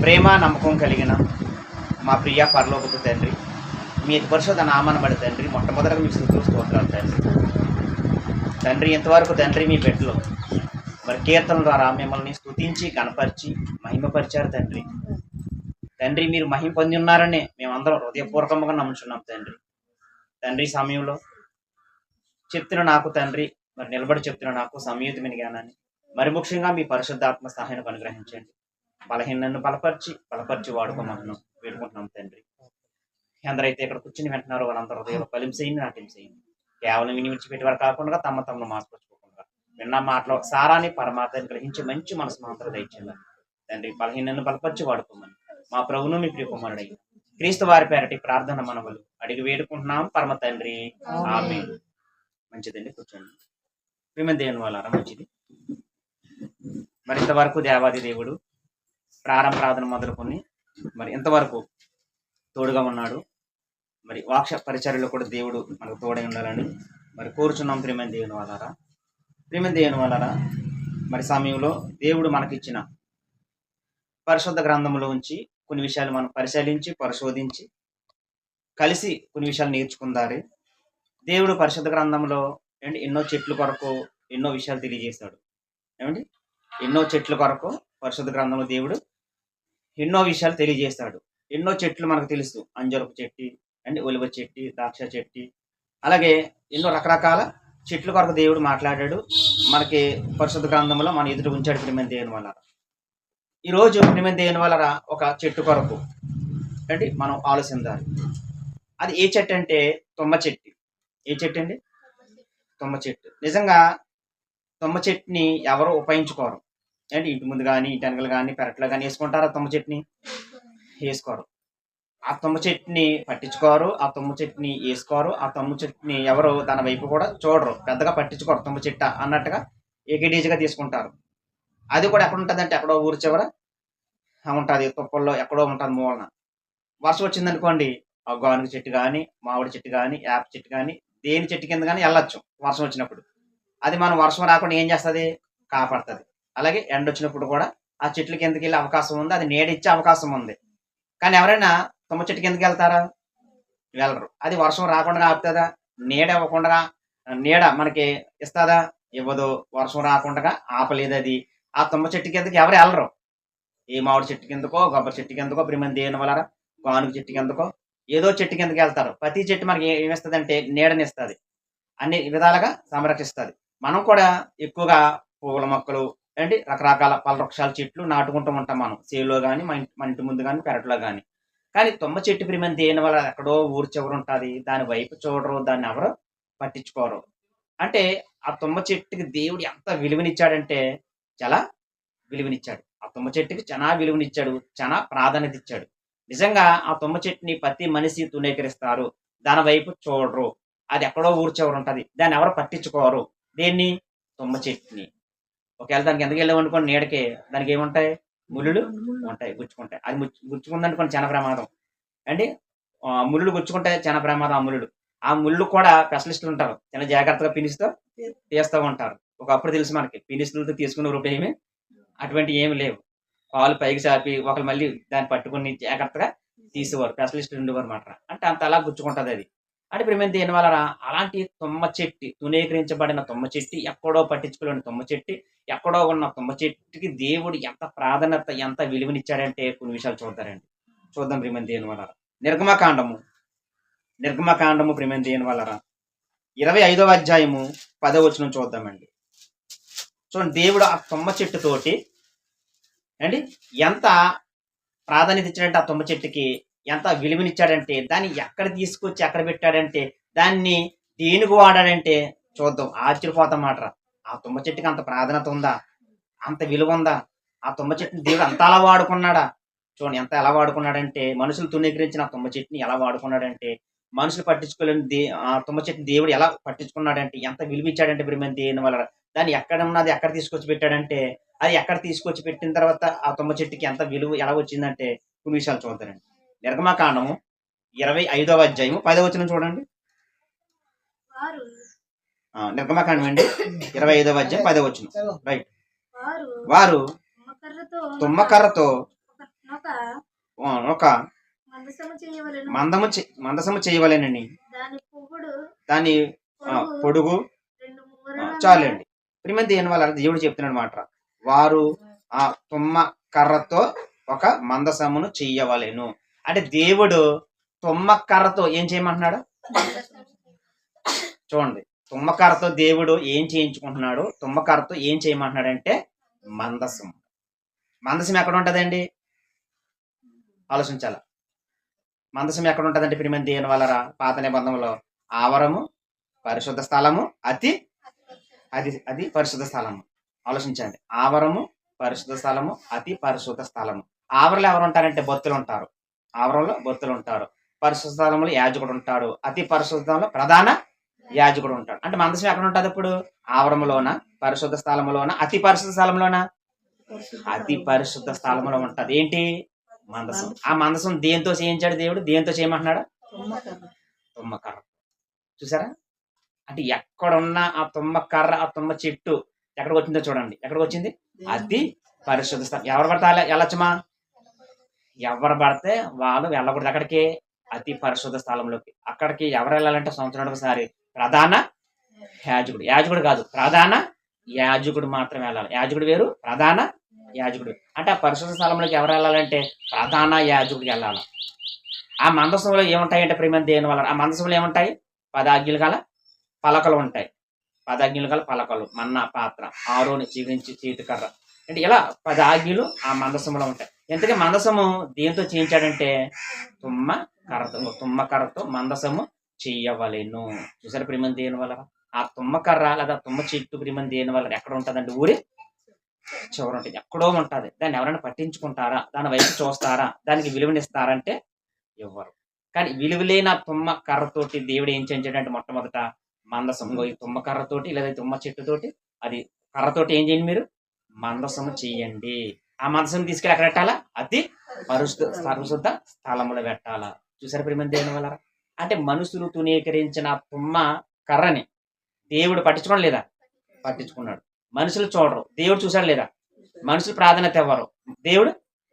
ప్రేమ నమ్మకం కలిగిన మా ప్రియ పరలోకపు తండ్రి, మీ పరిశుద్ధ నామాన బడి తండ్రి, మొట్టమొదటిగా మీకు స్తుతులు స్తోత్రాలు తండ్రి. తండ్రి ఇంతవరకు తండ్రి మీ బిడ్డలు మరి కీర్తన ద్వారా మిమ్మల్ని స్తుతించి కనపరిచి మహిమపరిచారు తండ్రి. తండ్రి మీరు మహిమ పొంది ఉన్నారని మేమందరం హృదయపూర్వకంగా నమ్ముచున్నాం తండ్రి. తండ్రి సమయంలో చెప్తున్న నాకు తండ్రి, మరి నిలబడి చెప్తున్న నాకు సంయుతమైన జ్ఞానాన్ని, మరి ముఖ్యంగా మీ పరిశుద్ధాత్మ సహాయాన్ని అనుగ్రహించండి. బలహీనను బలపరిచి వాడుకోమన్నాం వేడుకుంటున్నాం తండ్రి. ఎందరైతే ఇక్కడ కూర్చుని వింటున్నారో వాళ్ళందరూ హృదయంలో ఫలించేయండి, నాటించేయండి. కేవలం విని విడిచిపెట్టి వారు కాకుండా తమను మాసుపరుచుకోకుండా విన్న మాటలో సారాన్ని పరమార్థాన్ని గ్రహించి మంచి మనసు మాత్రం దయచేయాలి తండ్రి. బలహీనను బలపరిచి వాడుకోమని మా ప్రభువును మీ ప్రియకుమారుడై క్రీస్తు వారి పేరటి ప్రార్థన మనవులు అడిగి వేడుకుంటున్నాం పరమ తండ్రి, ఆమేన్. మంచిదండి, కూర్చోండి. ప్రియమైన దేవుని వాళ్ళారా, మంచిది. మరి ఇంతవరకు దేవాది దేవుడు ప్రారంభ మొదలుకొని మరి ఇంతవరకు తోడుగా ఉన్నాడు. మరి వాక్ష పరిచర్యలో కూడా దేవుడు మనకు తోడై ఉండాలని మరి కోరుచున్నాం. ప్రియమైన దేవుని వాళ్ళారా, ప్రియమైన దేవుని వాళ్ళారా, మరి సమయంలో దేవుడు మనకిచ్చిన పరిశుద్ధ గ్రంథంలో ఉంచి కొన్ని విషయాలు మనం పరిశీలించి పరిశోధించి కలిసి కొన్ని విషయాలు నేర్చుకుందారు. దేవుడు పరిశుద్ధ గ్రంథంలో ఏమండి ఎన్నో చెట్ల కొరకు ఎన్నో విషయాలు తెలియజేశాడు. ఏమండి ఎన్నో చెట్ల కొరకు పరిశుద్ధ గ్రంథంలో దేవుడు ఎన్నో విషయాలు తెలియజేస్తాడు. ఎన్నో చెట్లు మనకు తెలుసు, అంజరపు చెట్టు అండి, ఒలివ చెట్టు, ద్రాక్ష చెట్టు, అలాగే ఎన్నో రకరకాల చెట్ల కొరకు దేవుడు మాట్లాడాడు. మనకి పరిశుద్ధ గ్రంథంలో మన ఎదురు ఉంచాడు. ప్రియమైన దేవుని వల్ల ఈరోజు ప్రియమైన దేవుని వల్ల ఒక చెట్టు కొరకు అంటే మనం ఆలోచించాలి. అది ఏ చెట్టు అంటే తుమ్మ చెట్టు. ఏ చెట్టు అండి? తుమ్మ చెట్టు. నిజంగా తుమ్మ చెట్టుని ఎవరు ఉపయోగించుకోరు. అంటే ఇంటి ముందు కానీ ఇంటి వెనకలు కానీ పెరట్లో కానీ వేసుకుంటారు. ఆ తుమ్మ చెట్టుని వేసుకోరు. ఆ తుమ్మ చెట్టుని పట్టించుకోరు. ఆ తుమ్మ చెట్టుని వేసుకోరు. ఆ తుమ్మ చెట్టుని ఎవరు దాని వైపు కూడా చూడరు, పెద్దగా పట్టించుకోరు. తుమ్మ చెట్ట అన్నట్టుగా ఏకడీజీగా తీసుకుంటారు. అది కూడా ఎక్కడ ఉంటుంది అంటే ఎక్కడో ఊరి చివర ఉంటుంది, తుప్పల్లో ఎక్కడో ఉంటుంది మూలన. వర్షం వచ్చిందనుకోండి, ఆ గానుగ చెట్టు కానీ మామిడి చెట్టు కానీ వేప చెట్టు కానీ దేని చెట్టు కింద కానీ వెళ్ళొచ్చు వర్షం వచ్చినప్పుడు. అది మనం వర్షం రాకుండా ఏం చేస్తుంది? కాపాడుతుంది. అలాగే ఎండ వచ్చినప్పుడు కూడా ఆ చెట్ల కిందకి వెళ్ళే అవకాశం ఉంది, అది నీడ ఇచ్చే అవకాశం ఉంది. కానీ ఎవరైనా తుమ్మ చెట్టు కిందకి వెళ్తారా? వెళ్ళరు. అది వర్షం రాకుండా ఆపుతుందా? నీడ ఇవ్వకుండా నీడ మనకి ఇస్తుందా? ఇవ్వదు. వర్షం రాకుండా ఆపలేదు అది. ఆ తుమ్మ చెట్టు కిందకి ఎవరు వెళ్ళరు. ఏ మామిడి చెట్టు కిందకో, కొబ్బరి చెట్టు కిందకో, ప్రియమైన దేవుని వల్ల గానుగ చెట్టు కిందకో ఏదో చెట్టు కిందకి వెళ్తారు. ప్రతి చెట్టు మనకి ఏమిస్తుంది అంటే నీడనిస్తుంది, అన్ని విధాలుగా సంరక్షిస్తుంది. మనం కూడా ఎక్కువగా పువ్వుల మొక్కలు అంటే రకరకాల పల వృక్షాల చెట్లు నాటుకుంటూ ఉంటాం మనం, సేలో కానీ మన ఇంటి ముందు కానీ పెరట్లో కానీ. కానీ తుమ్మ చెట్టు ప్రియమైన దేని వల్ల ఎక్కడో ఊరు చివరు ఉంటుంది, దాని వైపు చూడరు, దాన్ని ఎవరు పట్టించుకోరు. అంటే ఆ తుమ్మ చెట్టుకి దేవుడు ఎంత విలువనిచ్చాడంటే చాలా విలువనిచ్చాడు. ఆ తుమ్మ చెట్టుకి చాలా విలువనిచ్చాడు, చాలా ప్రాధాన్యత ఇచ్చాడు. నిజంగా ఆ తుమ్మ చెట్టుని ప్రతి మనిషి తునీకరిస్తారు, దాని వైపు చూడరు. అది ఎక్కడో ఊరు చివరు ఉంటుంది, దాన్ని ఎవరు పట్టించుకోరు. దేన్ని? తుమ్మ చెట్టుని. ఒకవేళ దానికి ఎందుకు వెళ్ళామనుకోండి, నీడకి దానికి ఏముంటాయి? ముళ్ళు ఉంటాయి, గుచ్చుకుంటాయి. అది గుచ్చుకుందనుకోండి చాలా ప్రమాదం అండి. ముళ్ళు గుచ్చుకుంటే చాలా ప్రమాదం. ఆ ముళ్ళు కూడా స్పెషలిస్టులు ఉంటారు, చాలా జాగ్రత్తగా పినిస్తో తీస్తూ ఉంటారు. ఒకప్పుడు తెలుసు మనకి పినిస్తులతో తీసుకునే రూపాయి అటువంటి ఏమి లేవు. కాలు పైకి చాపి ఒకరు మళ్ళీ దాన్ని పట్టుకుని జాగ్రత్తగా తీసేవారు, స్పెషలిస్టులు ఉండేవారు మాట. అంటే అంత అలా గుచ్చుకుంటుంది అది. అంటే ప్రేమ దేని వల్ల అలాంటి తుమ్మ చెట్టు, తునీకరించబడిన తుమ్మ చెట్టు, ఎక్కడో పట్టించుకోలేని తుమ్మ చెట్టు, ఎక్కడో ఉన్న తుమ్మ చెట్టుకి దేవుడు ఎంత ప్రాధాన్యత, ఎంత విలువనిచ్చాడంటే కొన్ని విషయాలు చూద్దారండి. చూద్దాం ప్రేమ దేని వల్ల. నిర్గమకాండము ప్రేమ దేని వల్ల 25వ అధ్యాయము 10వ వచనం చూద్దామండి. చూడండి, దేవుడు ఆ తుమ్మ చెట్టు తోటి అండి ఎంత ప్రాధాన్యత ఇచ్చాడంటే, ఆ తుమ్మ చెట్టుకి ఎంత విలువనిచ్చాడంటే, దాన్ని ఎక్కడ తీసుకొచ్చి ఎక్కడ పెట్టాడంటే, దాన్ని దేనికి వాడాడంటే చూద్దాం, ఆశ్చర్యపోతాం మాట. ఆ తుమ్మ చెట్టుకి అంత ప్రాధాన్యత ఉందా? అంత విలువ ఉందా? ఆ తుమ్మ చెట్టుని దేవుడు అంత అలా వాడుకున్నాడా? చూడండి ఎంత ఎలా వాడుకున్నాడంటే, మనుషులు తునీకరించిన ఆ తుమ్మ చెట్టుని ఎలా వాడుకున్నాడంటే, మనుషులు పట్టించుకోలేని ఆ తుమ్మ చెట్టుని దేవుడు ఎలా పట్టించుకున్నాడంటే, ఎంత విలువ ఇచ్చాడంటే ప్రియమైన దేని వల్ల. దాన్ని ఎక్కడ ఉన్నది ఎక్కడ తీసుకొచ్చి పెట్టాడంటే, అది ఎక్కడ తీసుకొచ్చి పెట్టిన తర్వాత ఆ తుమ్మ చెట్టుకి ఎంత విలువ ఎలా వచ్చిందంటే కొన్ని విషయాలు చూద్దారండి. నిర్గమకాండము 25వ అధ్యాయము 10వ వచనం చూడండి. నిర్గమకాండం అండి 25వ అధ్యాయం 10వ వచనం. రైట్. వారు తుమ్మకర్రతో ఒక మందసము చేయవలెనని దాని పొడుగు చాలండి. ప్రియమైన దేవుని వల్ల దేవుడు చెప్తున్నాడు మాట, వారు ఆ తుమ్మ కర్రతో ఒక మందసమును చెయ్యవలెను. అంటే దేవుడు తుమ్మ కర్రతో ఏం చేయమంటున్నాడు చూడండి. తుమ్మకర్రతో దేవుడు ఏం చేయించుకుంటున్నాడు, తుమ్మకర్రతో ఏం చేయమంటున్నాడు అంటే మందసం. మందసం ఎక్కడ ఉంటుందండి ఆలోచించాల. మందసం ఎక్కడ ఉంటుందంటే ప్రియమైన దేవుని వల్ల పాత నిబంధనలో ఆవరము, పరిశుద్ధ స్థలము, అది పరిశుద్ధ స్థలము. ఆలోచించండి, ఆవరము, పరిశుద్ధ స్థలము, అతి పరిశుద్ధ స్థలము. ఆవరణలో ఎవరు ఉంటారంటే భక్తులు ఉంటారు, ఆవరణలో భక్తులు ఉంటారు. పరిశుద్ధ స్థలంలో యాజకుడు ఉంటాడు, అతి పరిశుద్ధంలో ప్రధాన యాజకుడు ఉంటాడు. అంటే మందసం ఎక్కడ ఉంటుంది ఇప్పుడు? ఆవరణలోన, పరిశుద్ధ స్థలంలోన, అతి పరిశుద్ధ స్థలంలోన? అతి పరిశుద్ధ స్థలంలో ఉంటది. ఏంటి? మందసం. ఆ మందసం దేంతో చేయించాడు దేవుడు? దేంతో చేయమంటున్నాడు? తుమ్మకర్ర. చూసారా? అంటే ఎక్కడున్న ఆ తుమ్మకర్ర, ఆ తుమ్మ చెట్టు ఎక్కడికి వచ్చిందో చూడండి. ఎక్కడికి వచ్చింది? అతి పరిశుద్ధ స్థలం. ఎవరు పడితే వెళ్ళొచ్చమా? ఎవరు పడితే వాళ్ళు వెళ్ళకూడదు. అక్కడికి అతి పరిశుద్ధ స్థలంలోకి. అక్కడికి ఎవరు వెళ్ళాలంటే సంవత్సరానికి ఒకసారి ప్రధాన యాజకుడు. యాజకుడు కాదు, ప్రధాన యాజకుడు మాత్రమే వెళ్ళాలి. యాజకుడు వేరు, ప్రధాన యాజకుడు. అంటే ఆ పరిశుద్ధ స్థలంలోకి ఎవరు వెళ్ళాలంటే ప్రధాన యాజకుడికి వెళ్ళాలి. ఆ మందసంలో ఏముంటాయంటే ప్రియమైన దేవుని వల్ల ఆ మందసంలో ఏముంటాయి? 10 ఆజ్ఞలు గల పలకలు ఉంటాయి. 10 ఆజ్ఞలు గల పలకలు, మన్నా పాత్ర, ఆరోని చిగురించి చేతికర్ర. అంటే ఇలా 10 ఆజ్ఞలు ఆ మందసంలో ఉంటాయి. ఎంతకీ మందసము దేంతో చేయించాడంటే తుమ్మ కర్రతో మందసము చెయ్యవలెను. చూసారు ప్రియమైన దేవుని వల్ల ఆ తుమ్మ కర్ర లేదా తుమ్మ చెట్టు ప్రియమైన దేవుని వల్ల ఎక్కడ ఉంటుందంటే ఊరి చివరి ఉంటుంది, ఎక్కడో ఉంటుంది. దాన్ని ఎవరైనా పట్టించుకుంటారా? దాని వైపు చూస్తారా? దానికి విలువనిస్తారంటే ఇవ్వరు. కానీ విలువలేని ఆ తుమ్మ కర్రతోటి దేవుడు ఏం చేయించాడంటే మొట్టమొదట మందసం. ఈ తుమ్మ కర్రతోటి లేదా తుమ్మ చెట్టుతోటి, అది కర్రతోటి ఏం చేయండి మీరు? మందసము చెయ్యండి. ఆ మందసం తీసుకెళ్ళి ఎక్కడ పెట్టాలా? అతి పరిశుద్ధ స్థలంలో పెట్టాలా. చూసారు ప్రియమైన దేవుని వల్ల అంటే మనుషులు తునీకరించిన తుమ్మ కర్రని దేవుడు పట్టించుకోవడం లేదా? పట్టించుకున్నాడు. మనుషులు చూడరు, దేవుడు చూశాడు లేదా? మనుషులు ప్రాధాన్యత ఇవ్వరు, దేవుడు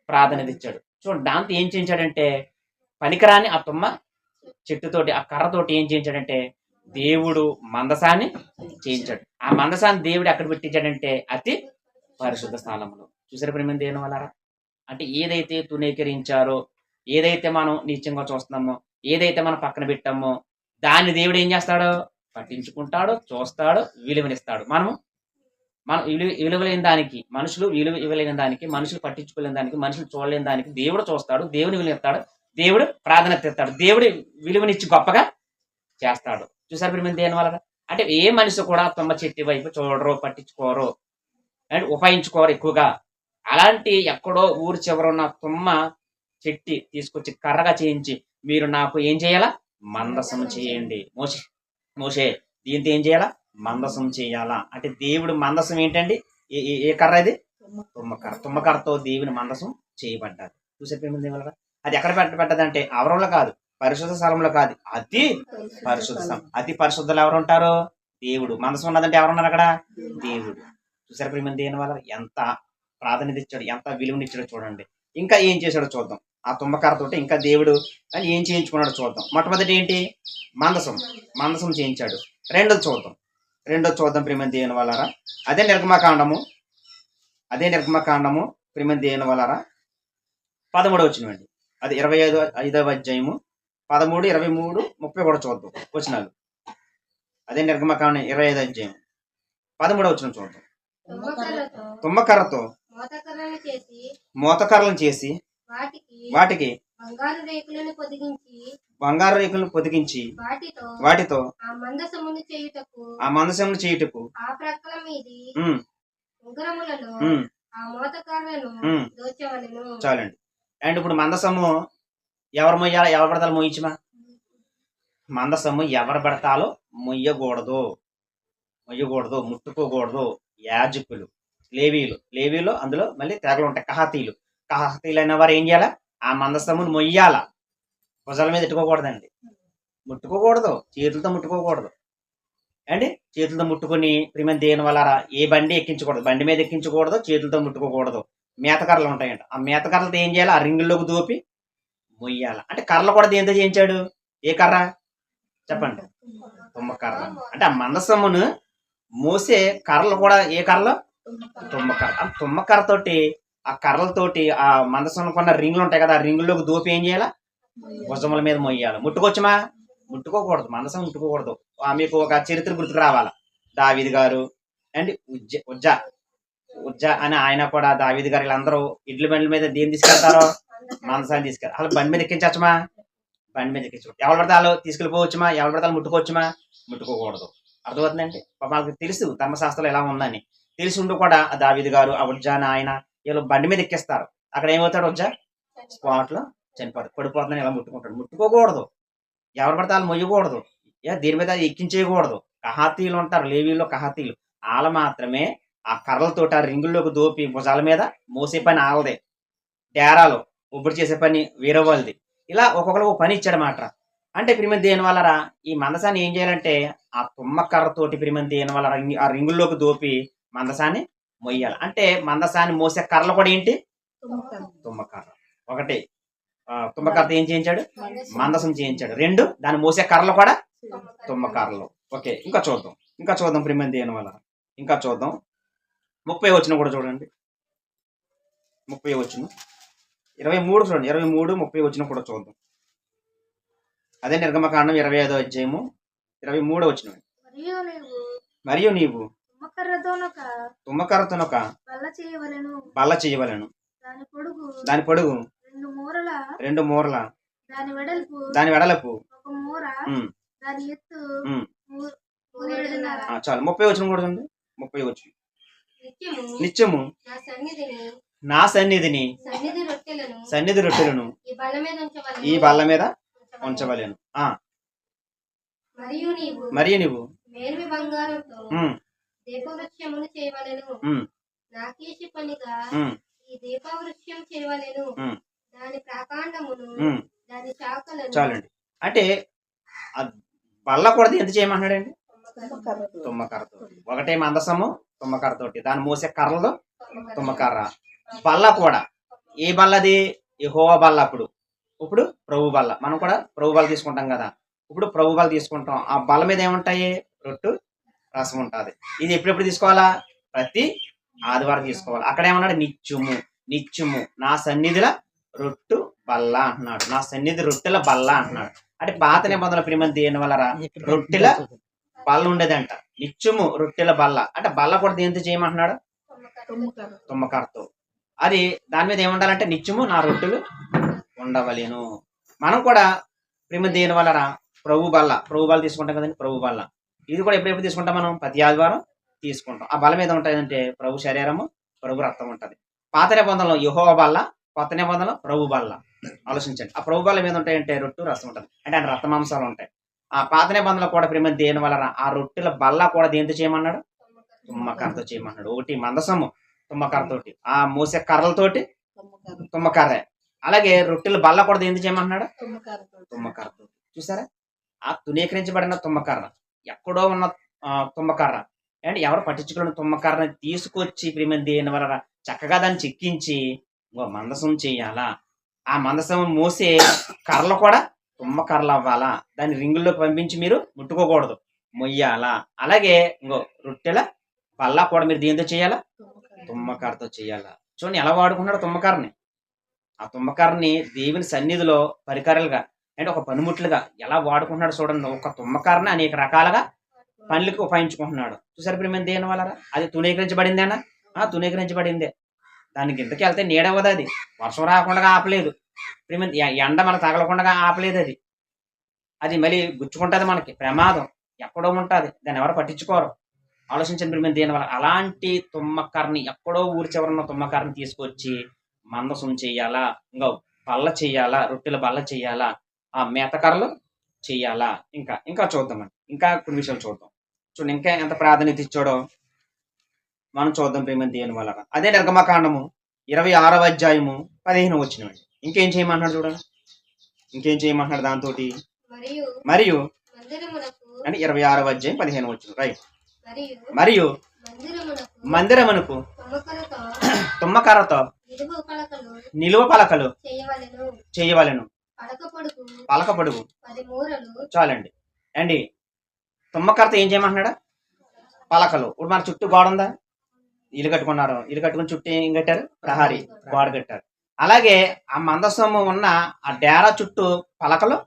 ప్రాధాన్యత ఇచ్చాడు. చూడండి, దాంతో ఏం చేయించాడంటే పనికిరాని ఆ తుమ్మ చెట్టుతోటి, ఆ కర్రతోటి ఏం చేయించాడంటే దేవుడు మందసాన్ని చేయించాడు. ఆ మందసాన్ని దేవుడు ఎక్కడ పెట్టించాడంటే అతి పరిశుద్ధ స్థలంలో. చూసారు ప్రియమైన దేవుని వల్ల అంటే ఏదైతే తునీకరించారో, ఏదైతే మనం నీచంగా చూస్తున్నామో, ఏదైతే మనం పక్కన పెట్టామో దాన్ని దేవుడు ఏం చేస్తాడో పట్టించుకుంటాడు, చూస్తాడు, విలువనిస్తాడు. మనం విలువలేని దానికి, మనుషులు విలువ ఇవ్వలేని దానికి, మనుషులు పట్టించుకోలేని దానికి, మనుషులు చూడలేని దానికి దేవుడు చూస్తాడు, దేవుని విలువనిస్తాడు, దేవుడు ప్రాధాన్యత ఇస్తాడు, దేవుడు విలువనిచ్చి గొప్పగా చేస్తాడు. చూసారు ప్రియమైన దేని వల్ల అంటే ఏ మనిషి కూడా తుమ్మ చెట్టు వైపు చూడరు, పట్టించుకోరు అండ్ ఉపయోగించుకోరు ఎక్కువగా. అలాంటి ఎక్కడో ఊరు చివరున్న తుమ్మ చెట్టి తీసుకొచ్చి కర్రగా చేయించి మీరు నాకు ఏం చేయాలా? మందసం చేయండి. మోసే దీంతో ఏం చేయాలా? మందసం చేయాలా. అంటే దేవుడు మందసం ఏంటండి? ఏ కర్ర ఇది? తుమ్మకర్ర. తుమ్మకర్రతో దేవుని మందసం చేయబడ్డారు. చూసే అది ఎక్కడ పెట్టదంటే ఆవరణలో కాదు, పరిశుద్ధ స్థలంలో కాదు, అతి పరిశుద్ధ స్థలం. అతి పరిశుద్ధులు ఎవరు ఉంటారు? దేవుడు. మందసం ఉన్నదంటే ఎవరున్నారు అక్కడ? దేవుడు. చూసారు ప్రియమైన దేవుని వల్ల ఎంత ప్రాధాన్యత ఇచ్చాడు, ఎంత విలువనిచ్చాడో చూడండి. ఇంకా ఏం చేశాడో చూద్దాం. ఆ తుమ్మకర్రతోటి ఇంకా దేవుడు అని ఏం చేయించుకున్నాడో చూద్దాం. మొట్టమొదటి ఏంటి? మందసం చేయించాడు. రెండోది చూద్దాం ప్రియమైన దేవుని వల్లరా. అదే నిర్గమకాండము ప్రియమైన దేవుని వల్లరా 13 వచ్చినవండి. అది 25వ అధ్యాయము 13, 23, 30 కూడా చూద్దాం వచనాలు. అదే నిర్గమకాండం 25వ అధ్యాయం 13వ వచనం చూద్దాం. తుమ్మకర్రతో మోతకర్రలను చేసి వాటికి బంగారు రేకులను పొదిగించి వాటితో ఆ మందసమును చేయుటకు చాలండి. అండ్ ఇప్పుడు మందసము ఎవరు మొయ్యాలా? ఎవరు పడతాలో మొయ్యమా? మందసము ఎవరు పడతాలో మొయ్యకూడదు, ముట్టుకోకూడదు. యాజకులు, లేవీలు అందులో మళ్ళీ తెగలు ఉంటాయి. కహాతీలు అయిన వారు ఏం చేయాలా? ఆ మందసమును మొయ్యాల. భుజాల మీద ఎట్టుకోకూడదండి, ముట్టుకోకూడదు, చేతులతో ముట్టుకోకూడదు అండి. చేతులతో ముట్టుకుని ప్రియమైన దేవుని వల్ల ఏ బండి ఎక్కించకూడదు, బండి మీద ఎక్కించకూడదు, చేతులతో ముట్టుకోకూడదు. మేతకర్రలు ఉంటాయంట. ఆ మేతకర్రలతో ఏం చేయాలి? ఆ రింగుల్లోకి దూపి మొయ్యాల. అంటే కర్రలు కూడా దేంతో చేయించాడు? ఏ కర్ర చెప్పండి? తుమ్మకర్ర. అంటే ఆ మందసమును మోసే కర్రలు కూడా ఏ కర్రలు? తుమ్మకర్ర. ఆ తుమ్మకర్రతోటి ఆ కర్రలతోటి ఆ మందసం కొన్న రింగులు ఉంటాయి కదా, ఆ రింగుల్లోకి దూపి ఏం చేయాలా? భుజముల మీద మొయ్యాలి. ముట్టుకోవచ్చుమా? ముట్టుకోకూడదు, మందసం ముట్టుకోకూడదు. మీకు ఒక చరిత్ర గుర్తుకు రావాలా. దావీదు గారు అండ్ ఉజ్జా ఉజ్జా అని ఆయన కూడా, దావీదు గారు వీళ్ళందరూ ఇడ్ల బండ్ల మీద దేని తీసుకెళ్తారో? మందసాన్ని తీసుకెళ్తారు. అసలు బండి మీద ఎక్కించవచ్చుమా? బండి మీద ఎక్కించు. ఎవరు పడితే వాళ్ళు తీసుకెళ్ళిపోవచ్చుమా? ఎవరు పడితే వాళ్ళు ముట్టుకోవచ్చుమా? ముట్టుకోకూడదు. అర్థమవుతుందండి. వాళ్ళకి తెలుసు ధర్మశాస్త్రం ఎలా ఉందని. తెలిసి ఉండి కూడా ఆ దావీదు గారు, ఆ ఉజ్జా అని ఆయన వీళ్ళు బండి మీద ఎక్కిస్తారు. అక్కడ ఏమవుతాడు? ఉజ్జా స్పాట్ లో చనిపోతాడు. పడిపోతుందని ఇలా ముట్టుకుంటాడు. ముట్టుకోకూడదు. ఎవరు పడితే వాళ్ళు మొయ్యకూడదు. దీని మీద ఎక్కించేయకూడదు. కహాతీలు ఉంటారు, లేవీలో కహాతీలు. వాళ్ళ మాత్రమే ఆ కర్రలతోటి ఆ రింగుల్లోకి దోపి భుజాల మీద మోసే పని ఆలదే. డేరాలు ఒబ్బడి చేసే పని వేరే వాళ్ళది. ఇలా ఒక్కొక్కరు ఒక పని ఇచ్చాడన్నమాట. అంటే ప్రిమంది దేని వల్లరా ఈ మందసాన్ని ఏం చేయాలంటే ఆ తుమ్మకర్రతోటి ప్రిమంది దేని వల్ల ఆ రింగుల్లోకి దోపి మందసాన్ని మొయ్యాలి. అంటే మందసాన్ని మోసే కర్రలు కూడా ఏంటి? తుమ్మకర్ర. ఒకటి తుమ్మకర్రతో ఏం చేయించాడు? మందసం చేయించాడు. రెండు, దాన్ని మోసే కర్రలు కూడా తుమ్మకర్రలు. ఓకే, ఇంకా చూద్దాం ప్రిమంది దేని వల్ల. ఇంకా చూద్దాం. 30 వచనం కూడా చూడండి. 30 వచనం, 23 చూడండి. 23, 30 వచనం కూడా చూద్దాం. అదే నిర్గమకాండం 25వ అధ్యాయము 23వ వచనం. మరియు నీవు తుమ్మకర్రతోనొక బల్ల చేయవలెను. దాని పొడుగు 2 మూరల, దాని వెడల్పు చాలు. 30 వచనం కూడా ఉంది. 30 వచనం. నిత్యము నా సన్నిధిని సన్నిధి రొట్టెలను ఈ బల్ల మీద ఉంచవలేను. మరియు నీవు చాలండి. అంటే ఆ బల్ల కూడా ఎంత చేయమంటున్నాడండి? తుమ్మకర్రతో. ఒకటే మందసము తుమ్మకర్రతోటి, దాన్ని మోసే కర్రలు తుమ్మకర్ర. బల్ల కూడా ఏ బల్లది? యెహోవా బల్ల. ఇప్పుడు ప్రభు బల్ల. మనం కూడా ప్రభు బల్ల తీసుకుంటాం కదా. ఇప్పుడు ప్రభు బల్ల తీసుకుంటాం. ఆ బల్ల మీద ఏముంటాయి? రొట్టు రసం ఉంటుంది. ఇది ఎప్పుడెప్పుడు తీసుకోవాలా? ప్రతి ఆదివారం తీసుకోవాలి. అక్కడ ఏమన్నాడు? నిత్యము నా సన్నిధిల రొట్టు బల్ల అంటున్నాడు. నా సన్నిధి రొట్టెల బల్ల అంటున్నాడు. అంటే పాత నిబంధనల ప్రిమంతి దేని వల్ల రొట్టెల బల్ల ఉండేదంట. నిత్యము రొట్టెల బల్ల. అంటే బల్ల కూడా దేనితో చేయమంటున్నాడు? తుమ్మకర్రతో. అది దాని మీద ఏముండాలంటే నిత్యము నా రొట్టెలు ఉండవలేను. మనం కూడా ప్రిమంతి దేని వల్ల ప్రభు బల్ల తీసుకుంటాం కదండి. ప్రభు బల్ల ఇది కూడా ఎప్పుడెప్పుడు తీసుకుంటాం? మనం ప్రతి ఆదివారం తీసుకుంటాం. ఆ బల్ల మీద ఉంటాయంటే ప్రభు శరీరము, ప్రభు రక్తం ఉంటుంది. పాత నిబంధనలో యెహోవా బల్ల, కొత్త నిబంధనలో ప్రభు బల్ల. ఆలోచించండి. ఆ ప్రభు బల్ల మీద ఉంటాయంటే రొట్టు రసం ఉంటుంది. అంటే ఆయన రక్త మాంసాలు ఉంటాయి. ఆ పాత నిబంధనలో కూడా ప్రిమంతి దేని వల్ల ఆ రొట్టెల బల్ల కూడా దేంతో చేయమన్నాడు? తుమ్మకర్రతో చేయమన్నాడు. ఒకటి మందసము తుమ్మకర్రతోటి, ఆ మోసే కర్రలతోటి తుమ్మకర్ర. అలాగే రొట్టెల బల్ల కూడా దేంతో చేయమన్నాడు? తుమ్మకర్రతో. చూసారా? ఆ తునీకరించబడిన తుమ్మకర్ర, ఎక్కడో ఉన్న తుమ్మకర్ర, అంటే ఎవరు పట్టించుకున్న తుమ్మకర్రని తీసుకొచ్చి ప్రిమంతి దేని వల్ల చక్కగా దాన్ని చెక్కించి మందసం చెయ్యాలా. ఆ మందసం మోసే కర్రలు కూడా తుమ్మకర్రలు అవ్వాలా. దాన్ని రింగుల్లోకి పంపించి మీరు ముట్టుకోకూడదు, మొయ్యాలా. అలాగే రొట్టెల బల్ల కూడా మీరు దేంతో చేయాలా? తుమ్మకర్రతో చేయాలా. చూడండి ఎలా వాడుకున్నాడు తుమ్మకర్రని. ఆ తుమ్మకర్రని దేవుని సన్నిధిలో పరికరాలుగా, అంటే ఒక పనిముట్లుగా ఎలా వాడుకుంటున్నాడు చూడండి. ఒక తుమ్మకర్రని అనేక రకాలుగా పనులకు ఉపయోగించుకుంటున్నాడు. చూసారు ప్రిమంతి దేని వల్ల? అది తునీకరించబడిందేనా? తునీకరించబడిందే. దానికి ఇంతకి వెళ్తే నీడవదు. అది వర్షం రాకుండా ఆపలేదు. ప్రిమంతి ఎండ మనకు తగలకుండా ఆపలేదు. అది మళ్ళీ గుచ్చుకుంటుంది, మనకి ప్రమాదం ఎక్కడో ఉంటుంది. దాన్ని ఎవరు పట్టించుకోరు. ఆలోచించండి ప్రిమంతి దేని వల్ల. అలాంటి తుమ్మకర్రని, ఎక్కడో ఊరి చివరన్న తుమ్మకర్రని తీసుకొచ్చి మందసం చెయ్యాలా, బల్ల చెయ్యాలా, రొట్టెల బల్ల చెయ్యాలా, ఆ మేతకర్రలు చెయ్యాలా. ఇంకా చూద్దామండి. ఇంకా కొన్ని విషయాలు చూద్దాం. చూడండి ఇంకా ఎంత ప్రాధాన్యత ఇచ్చాడో మనం చూద్దాం ప్రిమంతి దేని వల్ల. అదే నిర్గమకాండము 26వ అధ్యాయము 15వ వచనం అండి. ఇంకేం చేయమంటున్నాడు చూడండి. ఇంకేం చేయమంటున్నాడు దాంతో? మరియు అంటే 26వ అధ్యాయం 15వ వచనం. రైట్. మరియు మందిరమునకు తుమ్మకర్రతో నిలువ పలకలు చేయవలెను. పలక పొడుగు చాలండి. అండి తుమ్మకర్త ఏం చేయమంటున్నాడా? పలకలు. ఇప్పుడు మన చుట్టూ గోడ ఉందా? ఇల్లు కట్టుకున్నారు, ఇల్లు కట్టుకుని చుట్టూ ఏం కట్టారు? ప్రహారీ గోడ కట్టారు. అలాగే ఆ మందసము ఉన్న ఆ డేరా చుట్టూ పలకలు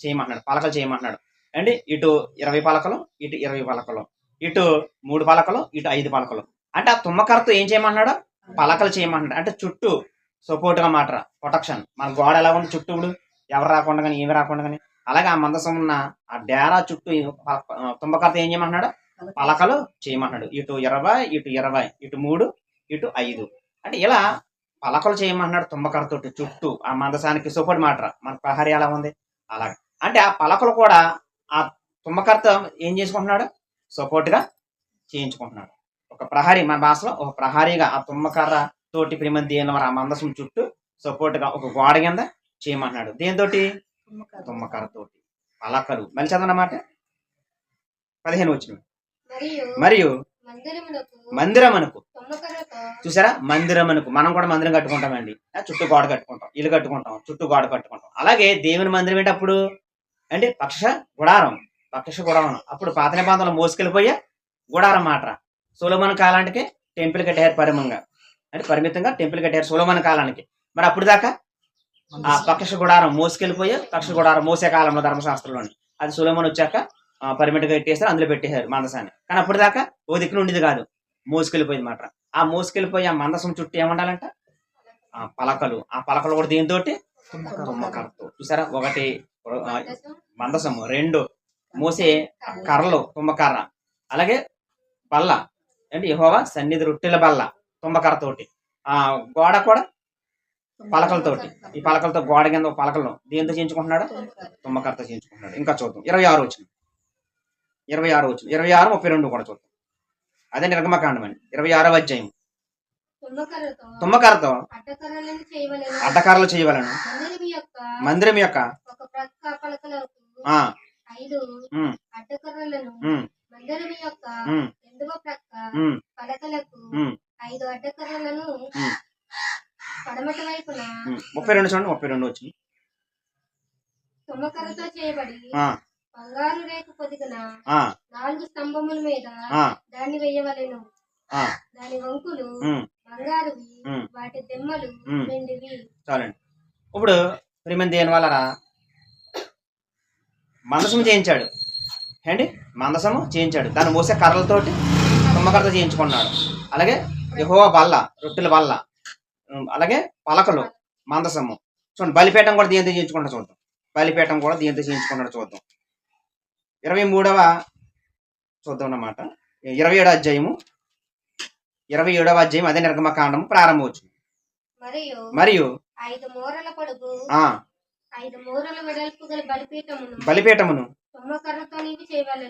చేయమంటున్నాడు. పలకలు చేయమంటున్నాడు అండి. ఇటు 20 పలకలు, ఇటు 20 పలకలు, ఇటు 3 పలకలు, ఇటు 5 పలకలు. అంటే ఆ తుమ్మకర్త ఏం చేయమంటున్నాడు? పలకలు చేయమంటున్నాడు. అంటే చుట్టూ సపోర్ట్ గా మాట ప్రొటెక్షన్. మన గోడ ఎలా ఉంది చుట్టూ, ఇప్పుడు ఎవరు రాకుండా కానీ ఏమి రాకుండా కానీ, అలాగే ఆ మందసం ఉన్న ఆ డేరా చుట్టూ తుమ్మకర్త ఏం చేయమంటున్నాడు? పలకలు చేయమంటున్నాడు. ఇటు 20, ఇటు 20, ఇటు 3, ఇటు 5. అంటే ఇలా పలకలు చేయమంటున్నాడు తుమ్మకర్త చుట్టూ ఆ మందసానికి సపోర్ట్ మాట. మన ప్రహరీ ఎలా ఉంది అలాగే. అంటే ఆ పలకలు కూడా ఆ తుమ్మకర్త ఏం చేసుకుంటున్నాడు? సపోర్ట్ గా చేయించుకుంటున్నాడు. ఒక ప్రహరీ, మన భాషలో ఒక ప్రహరీగా ఆ తుమ్మకర్ర తోటి ప్రేమ దేని ఆ మందసం చుట్టూ సపోర్ట్ గా ఒక గోడ కింద చేయమంటున్నాడు. దేనితోటి? తుమ్మకర్ర తోటి పలకలు. మళ్ళీ చదవనమాట 15 వచ్చిన. మరియు మందిరమునకు, చూసారా? మందిరమునకు మనం కూడా మందిరం కట్టుకుంటామండి. చుట్టూ గోడ కట్టుకుంటాం, ఇల్లు కట్టుకుంటాం, చుట్టూ గోడ కట్టుకుంటాం. అలాగే దేవుని మందిరం ఏంటప్పుడు అంటే పక్ష గుడారం. పక్ష గుడారం అప్పుడు పాత నిబంధనలు మోసుకెళ్ళిపోయే గుడారం మాట. సొలొమోను కాలానికి టెంపుల్ కట్టారు పరిమంగా, అంటే పరిమితంగా టెంపుల్ కట్టారు సొలొమోను కాలానికి. మరి అప్పుడు దాకా ఆ పక్ష గుడారం మోసుకెళ్ళిపోయే పక్ష గుడారం మోసే కాలంలో ధర్మశాస్త్రంలోని అది సొలొమోను వచ్చాక పరిమితంగా పెట్టేస్తారు, అందులో పెట్టేశారు మందసాన్ని. కానీ అప్పుడు దాకా ఓ దిక్కున ఉండేది కాదు, మోసుకెళ్ళిపోయింది మాట. ఆ మోసుకెళ్ళిపోయి ఆ మందసం చుట్టూ ఏమండాలంట? ఆ పలకలు. ఆ పలకలు కూడా దీంతో తుమ్మకర్రతో. చూసారా? ఒకటి మందసము, 2 మోసే కర్రలు తుమ్మకర్ర, అలాగే బల్ల అంటే యెహోవా సన్నిధి రొట్టెల బల్ల తుమ్మకర్రతోటి. ఆ గోడ కూడా పలకలతోటి. ఈ పలకలతో గోడ కింద పలకలు దేంతో చేయించుకుంటున్నాడు? తుమ్మకర్రతో చేయించుకుంటున్నాడు. ఇంకా చూద్దాం 26 వచ్చింది. 26 వచ్చింది. 26, 32 కూడా చూద్దాం. అదే నిర్గమకాండం అండి. 26వ అధ్యాయం. తుమ్మకర్రతో అడ్డకర్రలు చేయవలను. మందిరం యొక్క పడమటి వైపున 32 చూడండి. 32 వచ్చింది. తుమ్మకర్రతో చేయబడి బంగారు రేకు పొదిగిన 4 స్తంభముల మీద దాన్ని వేయవలెను. దాని వంకులు బంగారువి, వాటి దెమ్మలు వెండివి. చాలండి. ఇప్పుడు ప్రియమైన దేని వల్ల మందసము చేయించాడు అండి. మందసము చేయించాడు, దాన్ని మోసే కర్రలతోటి తుమ్మకర్రతో చేయించుకున్నాడు. అలాగే యెహోవా బల్ల, రొట్టెల బల్ల, అలాగే పలకలు, మందసము. చూడండి బలిపీఠం కూడా దీంతో చేయించుకుంటాడు చూద్దాం. బలిపీఠం కూడా దీంతో చేయించుకున్నాడు చూద్దాం. 23వ చూద్దాం అన్నమాట. 27వ అధ్యాయము. 27వ అధ్యాయం అదే నిర్గమకాండము ప్రారంభవచ్చు. మరియు 5 మూరల పొడుగు 5 మూరల వెడల్పు గల బలిపీఠమును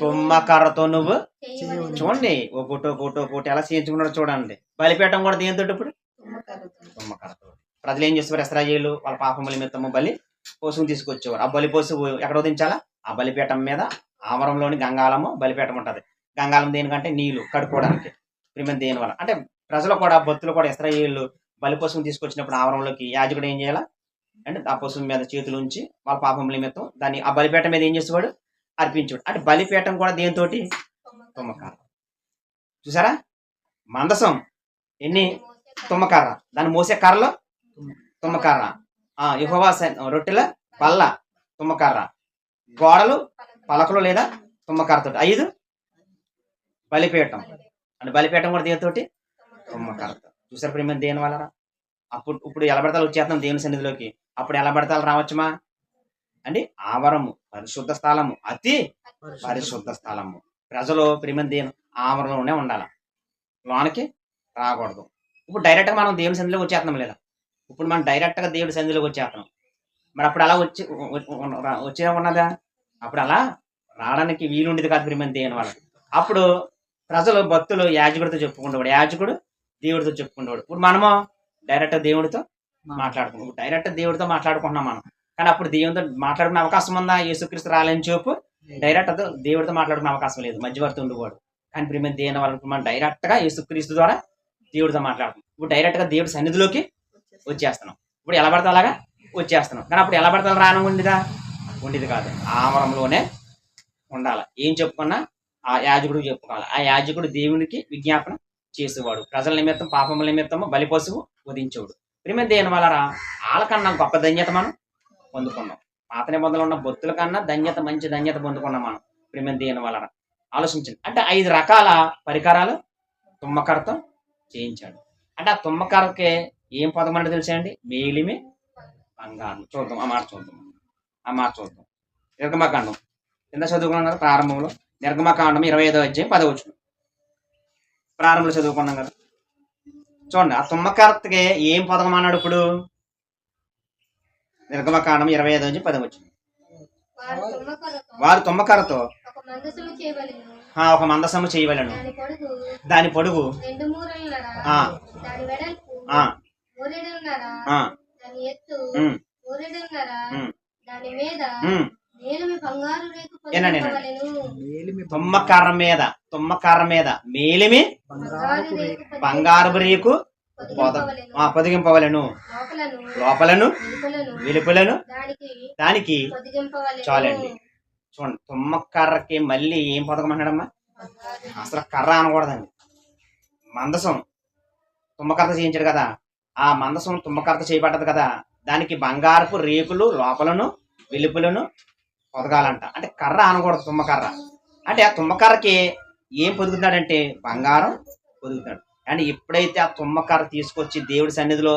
తుమ్మకర్రతో నువ్వు చూడండి. ఒకటి ఎలా చేయించుకున్నాడు చూడండి. బలిపీఠం కూడా దేంతో? ఇప్పుడు తుమ్మకర్రతో. ప్రజలు ఏం చేసేవారు? ఇశ్రాయేలు వాళ్ళ పాపముల నిమిత్తము బలి పశువుని తీసుకొచ్చేవారు. ఆ బలి పశువు ఎక్కడ వదించాలా? ఆ బలిపీఠం మీద ఆవరంలోని గంగాలము బలిపీఠం ఉంటది. గంగాలం దేనికంటే నీళ్లు కడుక్కోవడానికి. ప్రియమైన దేని వల్ల అంటే ప్రజలు కూడా భక్తులు కూడా ఇశ్రాయేలు బలి పశువుని తీసుకొచ్చినప్పుడు ఆవరంలోకి యాజకుడు ఏం చేయాలా అంటే ఆ పశువు మీద చేతులు ఉంచి వాళ్ళ పాపముల నిమిత్తం దాన్ని ఆ బలిపీఠం మీద ఏం చేసేవాడు? అర్పించాడు. అంటే బలిపీఠం కూడా దేనితోటి? తుమ్మకర్ర. చూసారా? మందసం ఎన్ని? తుమ్మకర్ర. దాన్ని మోసే కర్రలో తుమ్మకర్ర. యెహోవా రొట్టెల బల్ల తుమ్మకర్ర. గోడలు పలకలు లేదా తుమ్మకర్రతో. 5 బలిపీఠం. అంటే బలిపీఠం కూడా దేనితోటి? తుమ్మకర్రతో. చూసారు ప్రియమైన దేని వల్ల? ఇప్పుడు ఎలా పడతాలు వచ్చేస్తున్నాం దేవుని సన్నిధిలోకి. అప్పుడు ఎలా పడతాలు రావచ్చుమా అండి? ఆవరము పరిశుద్ధ స్థలము, అతి పరిశుద్ధ స్థలము. ప్రజలు ప్రియమైన దేని ఆవరణలోనే ఉండాలి, లోనికి రాకూడదు. ఇప్పుడు డైరెక్ట్ గా మనం దేవుని సన్నిధిలోకి వచ్చేస్తున్నాం లేదా? ఇప్పుడు మనం డైరెక్ట్ గా దేవుడి సన్నిధిలోకి వచ్చేస్తున్నాం. మరి అప్పుడు అలా వచ్చే ఉన్నదా? అప్పుడు అలా రావడానికి వీలుండేది కాదు ప్రియమైన దేవుని వల్ల. అప్పుడు ప్రజలు భక్తులు యాజకుడితో చెప్పుకుంటాడు, యాజకుడు దేవుడితో చెప్పుకుంటాడు. ఇప్పుడు మనము డైరెక్ట్ దేవుడితో మాట్లాడుకుంటాం. డైరెక్ట్ దేవుడితో మాట్లాడుకుంటున్నాం మనం. కానీ అప్పుడు దేవుడితో మాట్లాడుకునే అవకాశం ఉందా? యేసుక్రీస్తు రాలేని చూపు డైరెక్ట్ దేవుడితో మాట్లాడుకునే అవకాశం లేదు, మధ్యవర్తి ఉండేవాడు. కానీ ప్రియమైన దేవుని వల్ల మనం డైరెక్ట్ గా యేసుక్రీస్తు ద్వారా దేవుడితో మాట్లాడుతున్నాం. ఇప్పుడు డైరెక్ట్గా దేవుడి సన్నిధిలోకి వచ్చేస్తున్నాం. ఇప్పుడు ఎలా పడితే అలాగా వచ్చేస్తున్నాం. కానీ అప్పుడు ఎలా పడితే అలా రాను ఉండేది కాదు. ఆమరంలోనే ఉండాలి. ఏం చెప్పుకున్నా ఆ యాజకుడికి చెప్పుకోవాలి. ఆ యాజకుడు దేవునికి విజ్ఞాపన చేసేవాడు. ప్రజల నిమిత్తం పాపముల నిమిత్తము బలి పశువు వధించేవాడు. ప్రియమైన దేని వల్ల వాళ్ళకన్నా గొప్ప ధన్యత మనం పొందుకున్నాం. పాత నిబంధనలు ఉన్న బొత్తుల కన్నా మంచి ధన్యత పొందుకున్నాం మనం ప్రియమైన దేని వల్ల. ఆలోచించండి. అంటే 5 రకాల పరికరాలు తుమ్మకరతో చేయించాడు. అంటే ఆ తుమ్మకరకే ఏం పదం అంటే తెలుసండి? మేలిమి బంగారం. చూద్దాం ఆ మాట చూద్దాం. నిర్గమకాండం కింద చదువుకున్నాం కదా ప్రారంభంలో. నిర్గమకాండం 25వ అధ్యాయం 10వ వచనం ప్రారంభంలో చదువుకున్నాం కదా. చూడండి, ఆ తుమ్మకర్తకి ఏం పదకం అన్నాడు ఇప్పుడు? నిర్గమకాండం 25వ అధ్యాయం 10వ వచనం. వారు తుమ్మకరతో ఒక మందసము చేయవలెను. దాని పొడుగు 2 మూరలున్నర, దాని వెడల్పు 3 మూరలున్నర, దాని ఎత్తు 3 మూరలున్నర, దాని మీద మేలిమి బంగారు రేకు పొదిగింపవలెను. తుమ్మకర్ర మీద మేలిమి బంగారు రేకు పొదిగింపవలెను. లోపలను వెలుపలను దానికి చాలండి. చూడండి, తుమ్మకర్రకి మళ్ళీ ఏం పథకం అన్నాడమ్మా? అసలు కర్ర అనకూడదండి. మందసం తుమ్మకర్ర చేయించాడు కదా, ఆ మందసం తుమ్మకర్ర చేయబడ్డది కదా, దానికి బంగారపు రేకులు లోపలను వెలుపులను పొదగాలంట. అంటే కర్ర అనకూడదు తుమ్మకర్ర. అంటే ఆ తుమ్మకర్రకి ఏం పొదుగుతున్నాడంటే బంగారం పొదుగుతాడు. అండ్ ఎప్పుడైతే ఆ తుమ్మకర్ర తీసుకొచ్చి దేవుడి సన్నిధిలో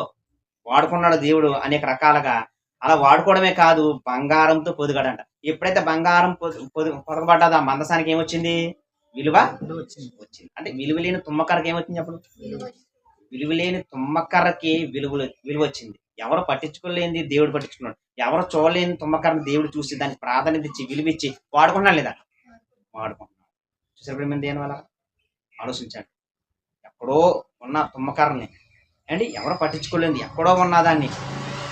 వాడుకున్నాడు దేవుడు అనేక రకాలుగా, అలా వాడుకోవడమే కాదు బంగారంతో పొదిగాడంట. ఎప్పుడైతే బంగారం పొదగబడ్డదో ఆ మందసానికి ఏమొచ్చింది? విలువ వచ్చింది. అంటే విలువ లేని తుమ్మకర్రకి ఏమొచ్చింది అప్పుడు? విలువ లేని తుమ్మకర్రకి విలువ వచ్చింది. ఎవరు పట్టించుకోలేని దేవుడు పట్టించుకున్నాడు. ఎవరు చూడలేని తుమ్మకర్రని దేవుడు చూసి దానికి ప్రాధాన్యత ఇచ్చి విలువిచ్చి వాడుకున్నాడు లేదా? వాడుకుంటున్నాడు. చూసారు దేని వల్ల? ఆలోచించండి. ఎక్కడో ఉన్న తుమ్మకర్రని అండి ఎవరు పట్టించుకోలేంది, ఎక్కడో ఉన్నదాన్ని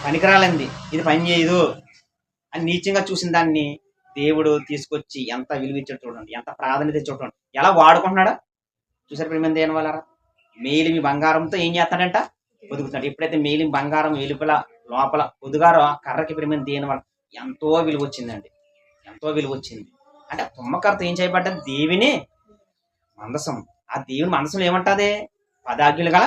పనికిరాలేంది, ఇది పని చేయదు అని నీచంగా చూసిన దాన్ని దేవుడు తీసుకొచ్చి ఎంత విలువిచ్చాడు చూడండి, ఎంత ప్రాధాన్యత చూడండి, ఎలా వాడుకుంటున్నాడా. చూసారు ప్రియమైన దేని వల్ల? మేలిమి బంగారంతో ఏం చేస్తాడంట? పొదుగుతున్నాడు. ఎప్పుడైతే మేలిమి బంగారం వెలుపల లోపల పొదుగారో ఆ కర్రకి ప్రియమైన దేని వల్ల ఎంతో విలువ వచ్చిందండి, ఎంతో విలువ వచ్చింది. అంటే తుమ్మకర్రతో ఏం చేయబడ్డది? దేవుని మందసం. ఆ దేవుని మందసం ఏమంటది? 10 ఆజ్ఞలు గల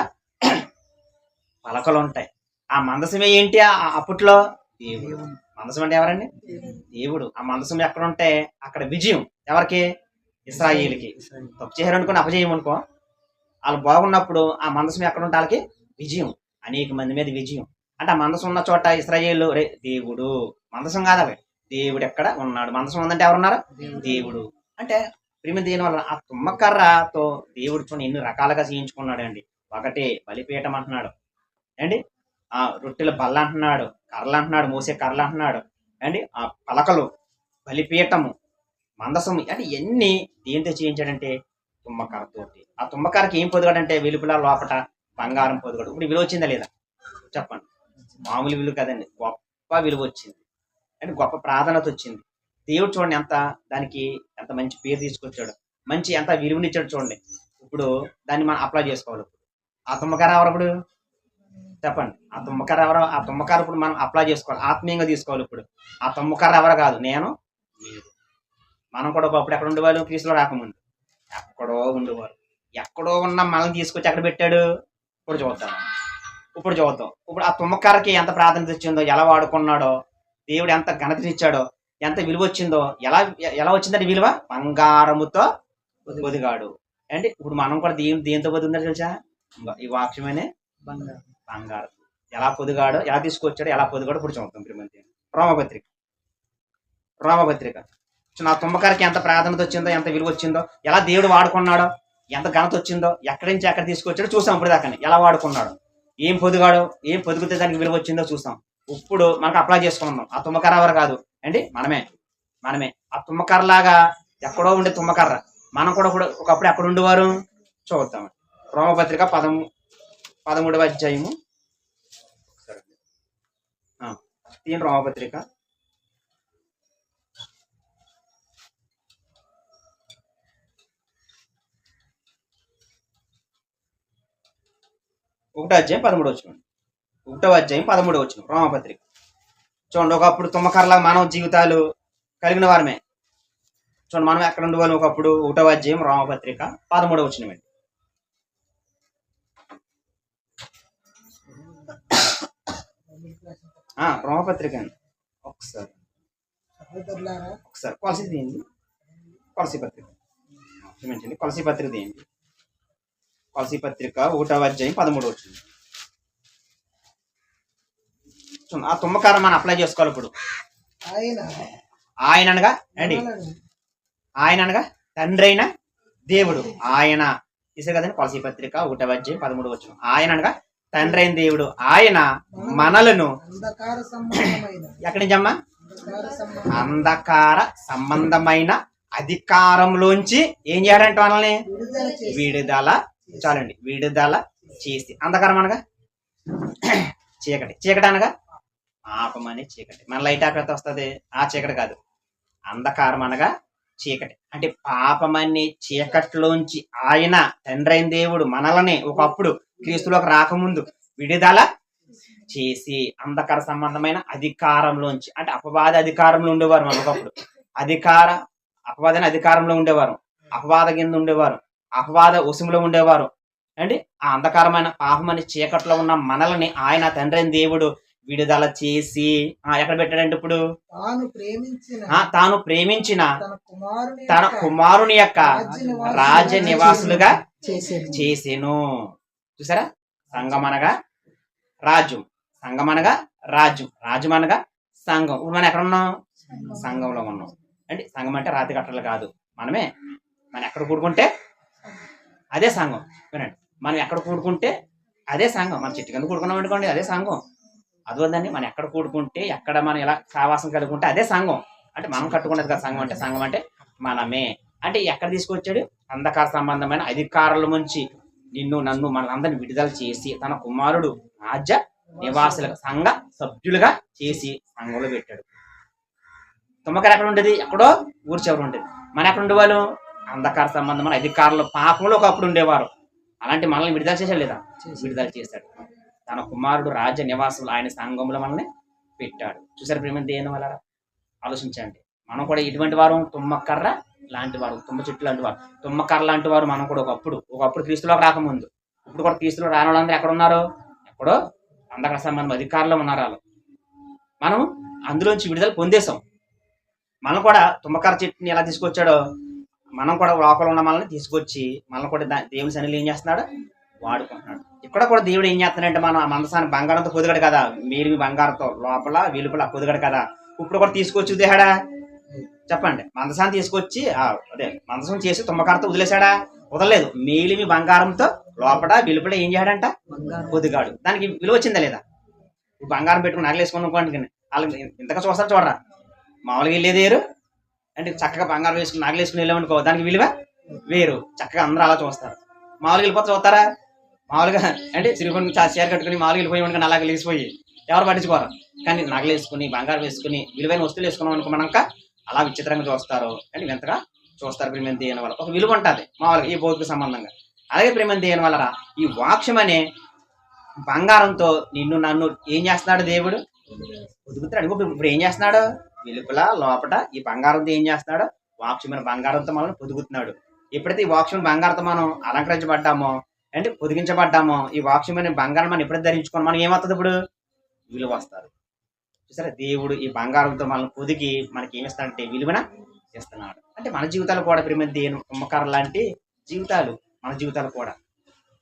పలకలు ఉంటాయి. ఆ మందసమే ఏంటి అప్పట్లో? దేవుడు. మందసం అంటే ఎవరండి? దేవుడు. ఆ మందసం ఎక్కడ ఉంటే అక్కడ విజయం ఎవరికి? ఇశ్రాయేలుకి. తప్పు చేశారు అనుకుని అపజయం అనుకో, వాళ్ళు బాగున్నప్పుడు ఆ మందసం ఎక్కడ ఉంటే వాళ్ళకి విజయం, అనేక మంది మీద విజయం. అంటే ఆ మందసం ఉన్న చోట ఇశ్రాయేలు రే దేవుడు. మందసం కాదు అవి, దేవుడు ఎక్కడ ఉన్నాడు. మందసం ఉందంటే ఎవరున్నారు? దేవుడు. అంటే ప్రేమ దేని వల్ల? ఆ తుమ్మకర్రతో దేవుడు చూడండి ఎన్ని రకాలుగా చేయించుకున్నాడు అండి. ఒకటి బలిపీఠం అంటున్నాడు అండి, ఆ రొట్టెల బల్ల అంటున్నాడు, కర్రలు అంటున్నాడు, మోసే కర్రలు అంటున్నాడు అండి, ఆ పలకలు, బలిపీఠము, మందసం, అంటే ఎన్ని దేంతో చేయించాడంటే తుమ్మకర్రతోటి. ఆ తుమ్మకర్రకి ఏం పొదిగాడంటే వెలుపుల లోపట బంగారం పొదిగాడు. ఇప్పుడు విలువ వచ్చిందా లేదా చెప్పండి? మామూలు విలువ కదండి, గొప్ప విలువ వచ్చింది అంటే గొప్ప ప్రాధాన్యత వచ్చింది. దేవుడు చూడండి దానికి ఎంత మంచి పేరు తీసుకొచ్చాడు, మంచి ఎంత విలువనిచ్చాడు చూడండి. ఇప్పుడు దాన్ని మనం అప్లై చేసుకోవాలి. ఆ తుమ్మకర్ర ఎవరప్పుడు చెప్పండి? ఆ తుమ్మకర్ర ఎవరో? ఆ తుమ్మకర్ర ఇప్పుడు మనం అప్లై చేసుకోవాలి, ఆత్మీయంగా తీసుకోవాలి. ఇప్పుడు ఆ తుమ్మకర్ర ఎవరు కాదు, నేను మీరు. మనం కూడా ఒకప్పుడు ఎక్కడ ఉండేవాళ్ళు? క్రీస్తులో రాకముందు ఎక్కడో ఉండేవారు. ఎక్కడో ఉన్న మనల్ని తీసుకొచ్చి ఎక్కడ పెట్టాడు? ఇప్పుడు చూద్దాం. ఇప్పుడు ఆ తుమ్మకర్రకి ఎంత ప్రాధాన్యత ఇచ్చిందో, ఎలా వాడుకున్నాడో, దేవుడు ఎంత ఘనత ఇచ్చాడో, ఎంత విలువ వచ్చిందో, ఎలా వచ్చిందంటే విలువ బంగారముతో పొదిగాడు. అంటే ఇప్పుడు మనం కూడా దేంతో పొదిగిందో తెలుసా? ఈ వాక్యమనే బంగారం. ఎలా పొదిగాడో, ఎలా తీసుకొచ్చాడో, ఎలా పొదిగాడో ఇప్పుడు చూద్దాం. రోమపత్రిక నా తుమ్మకర్రకి ఎంత ప్రాధాన్యత వచ్చిందో, ఎంత విలువ వచ్చిందో, ఎలా దేవుడు వాడుకున్నాడో, ఎంత ఘనత వచ్చిందో, ఎక్కడి నుంచి ఎక్కడ తీసుకొచ్చాడో చూసాం. ఇప్పుడు దాకా ఎలా వాడుకున్నాడు, ఏం పొదిగాడో, ఏం పొదిగితే దానికి విలువ వచ్చిందో చూస్తాం. ఇప్పుడు మనకు అప్లై చేసుకుందాం. ఆ తుమ్మకర్ర ఎవరు కాదు అండి, మనమే. ఆ తుమ్మకర్ర లాగా ఎక్కడో ఉండే తుమ్మకర్ర మనం కూడా ఒకప్పుడు ఎక్కడ ఉండేవారు చూద్దాం. రోమపత్రిక 13వ అధ్యాయము. దీని రోమపత్రిక 13వ ఒకటో అధ్యాయం 13 వచనం. 1వ అధ్యాయం 13 వచనం రోమపత్రిక. చూడండి, ఒకప్పుడు తుమ్మకర్ల మానవ జీవితాలు కలిగిన వారమే. చూడండి, మనం ఎక్కడ ఉండేవాళ్ళం ఒకప్పుడు. 1వ అధ్యాయం రోమపత్రిక 13 వచనం అండి. రోమపత్రిక అండి. ఒకసారి కొలసి తీయండి. కొలసి పత్రిక క్షమించండి, కొలసి పత్రిక తీయండి. కొలసి పత్రిక 1వ అధ్యాయం 13 వచనం. ఆ తుమ్మకారం మనం అప్లై చేసుకోవాలి. ఇప్పుడు ఆయన అనగా అండి, ఆయన అనగా తండ్రి అయిన దేవుడు. ఆయన తీసే కదండి. కొలసి పత్రిక 1వ అధ్యాయం 13 వచనం. ఆయన అనగా తండ్రి అయిన దేవుడు, ఆయన మనలను ఎక్కడి నుంచి అమ్మా? అంధకార సంబంధమైన అధికారంలోంచి ఏం చేయాలంటే మనల్ని విడుదల, చాలండి, విడుదల చేసి. అంధకారం అనగా చీకటి, చీకటి అనగా పాపమనే చీకటి. మన లైట్ ఆకలితో వస్తుంది, ఆ చీకటి కాదు. అంధకారం అనగా చీకటి, అంటే పాపమనే చీకటిలోంచి ఆయన తండ్రి అయిన దేవుడు మనల్ని ఒకప్పుడు క్రీస్తులోకి రాకముందు విడుదల చేసి అంధకార సంబంధమైన అధికారంలోంచి, అంటే అపవాద అధికారంలో ఉండేవారు. మనం ఒకప్పుడు అపవాదన అధికారంలో ఉండేవారు, అపవాద కింద ఉండేవారు, అపవాద వశంలో ఉండేవారు అండి. ఆ అంధకారమైన పాపమని చీకట్లో ఉన్న మనల్ని ఆయన తండ్రి అయిన దేవుడు విడుదల చేసి ఎక్కడ పెట్టాడంటే ఇప్పుడు తాను ప్రేమించిన తన కుమారుని యొక్క రాజ్య నివాసులుగా చేసేను. చూసారా? సంఘమనగా రాజ్యం, సంఘమనగా రాజ్యం, రాజ్యం అనగా సంఘం. ఇప్పుడు మనం ఎక్కడ ఉన్నాం? సంఘంలో ఉన్నాం అంటే సంఘం అంటే రాతి కట్టలు కాదు, మనమే. మనం ఎక్కడ కూడుకుంటే అదే సంఘం. వినండి, మనం ఎక్కడ కూడుకుంటే అదే సంఘం. మనం చెట్టు కింద కూడుకున్నాం అనుకోండి, అదే సంఘం. అదొద్దండి, మనం ఎక్కడ కూడుకుంటే, ఎక్కడ మనం ఎలా సావాసం కలుగుకుంటే అదే సంఘం. అంటే మనం కట్టుకున్నది కదా సంఘం అంటే. సంఘం అంటే మనమే. అంటే ఎక్కడ తీసుకొచ్చాడు? అంధకార సంబంధమైన అధికారుల నుంచి నిన్ను నన్ను మనందరిని విడుదల చేసి తన కుమారుడు రాజ్య నివాసులుగా సంఘ సభ్యులుగా చేసి సంఘంలో పెట్టాడు. తుమ్మకారు ఎక్కడ ఉండేది? ఎక్కడో ఊరి చివరి ఉండేది. మన ఎక్కడ ఉండేవాళ్ళు? అంధకార సంబంధమైన అధికారులు పాపంలో ఒకప్పుడు ఉండేవారు. అలాంటి మనల్ని విడుదల చేశాడు లేదా? విడుదల చేశాడు. తన కుమారుడు రాజ్య నివాసులు ఆయన సంఘంలో మనల్ని పెట్టాడు. చూసారు ప్రేమ దేని వల్ల? ఆలోచించండి. మనం కూడా ఇటువంటి వారు, తుమ్మకర్ర లాంటి వారు, తుమ్మ చెట్టు లాంటి వారు, తుమ్మకర్ర లాంటి వారు. మనం కూడా ఒకప్పుడు క్రీస్తులోకి రాకముందు. ఇప్పుడు కూడా క్రీస్తులో రాని వాళ్ళందరూ ఎక్కడ ఉన్నారు? ఎక్కడో అంధకార సంబంధం అధికారులు ఉన్నారు వాళ్ళు. మనం అందులోంచి విడుదల పొందేశాం. మనం కూడా తుమ్మకర్ర చెట్టుని ఎలా తీసుకొచ్చాడో మనం కూడా లోపల ఉన్న మనల్ని తీసుకొచ్చి మనం కూడా దేవుని సన్నిధిలో ఏం చేస్తున్నాడు? వాడుకుంటున్నాడు. ఇక్కడ కూడా దేవుడు ఏం చేస్తున్నాడంటే, మనం ఆ మందసాన్ని బంగారంతో పొదిగాడు కదా, మీరు బంగారంతో లోపల వెలుపల పొదిగాడు కదా. ఇప్పుడు కూడా తీసుకొచ్చి ఉదేహాడా? చెప్పండి. మందసాన్ని తీసుకొచ్చి అదే మందసం చేసి తుమ్మకారతో వదిలేశాడా? వదలలేదు. మేలిమి బంగారంతో లోపల వెలుపల ఏం చేయడంట? పొదిగాడు. దానికి విలువ వచ్చిందా లేదా? బంగారం పెట్టుకుని నగలేసుకుని అనుకోండి, వాళ్ళకి ఇంతగా చూస్తారు. చూడరా, మామూలుగా వెళ్ళేది వేరు, అంటే చక్కగా బంగారం వేసుకుని నగలేసుకుని వెళ్ళామనుకో, దానికి విలువ వేరు. చక్కగా అందరూ అలా చూస్తారు. మామూలుగా వెళ్ళిపోతే చూస్తారా? మామూలుగా అంటే చిరుగుని చీర కట్టుకుని మామూలుగా వెళ్ళిపోయి ఉండగా అలాగే లేచిపోయి ఎవరు పట్టించుకోరు. కానీ నగలు వేసుకుని బంగారం వేసుకుని విలువైన వస్తువులు వేసుకున్నాం అనుకో, మనక అలా విచిత్రంగా చూస్తారు. అంటే వింతగా చూస్తారు. ప్రేమ దేని వల్ల ఒక విలువ ఉంటుంది మామూలుగా ఈ భౌతిక సంబంధంగా. అలాగే ప్రేమ దేని వల్ల ఈ వాక్యం అనే బంగారంతో నిన్ను నన్ను ఏం చేస్తున్నాడు? దేవుడు పొదుగుతాడు. ఇప్పుడు ఏం చేస్తున్నాడు? వెలుపల లోపల ఈ బంగారంతో ఏం చేస్తున్నాడు? వాక్యమైన బంగారంతో మనం పొదుగుతున్నాడు. ఎప్పుడైతే ఈ వాక్యం బంగారంతో మనం అలంకరించబడ్డామో అంటే పొదిగించబడ్డామో, ఈ వాక్యమైన బంగారం మనం ఎప్పుడైతే ధరించుకోని మనం ఏమవుతుంది? ఇప్పుడు విలువ వస్తారు. చూసారా? దేవుడు ఈ బంగారంతో మనల్ని పొదిగి మనకి ఏమిస్తాడంటే విలువన ఇస్తున్నాడు. అంటే మన జీవితాలు కూడా ప్రేమ దేని తుమ్మకారు లాంటి జీవితాలు మన జీవితాలు కూడా.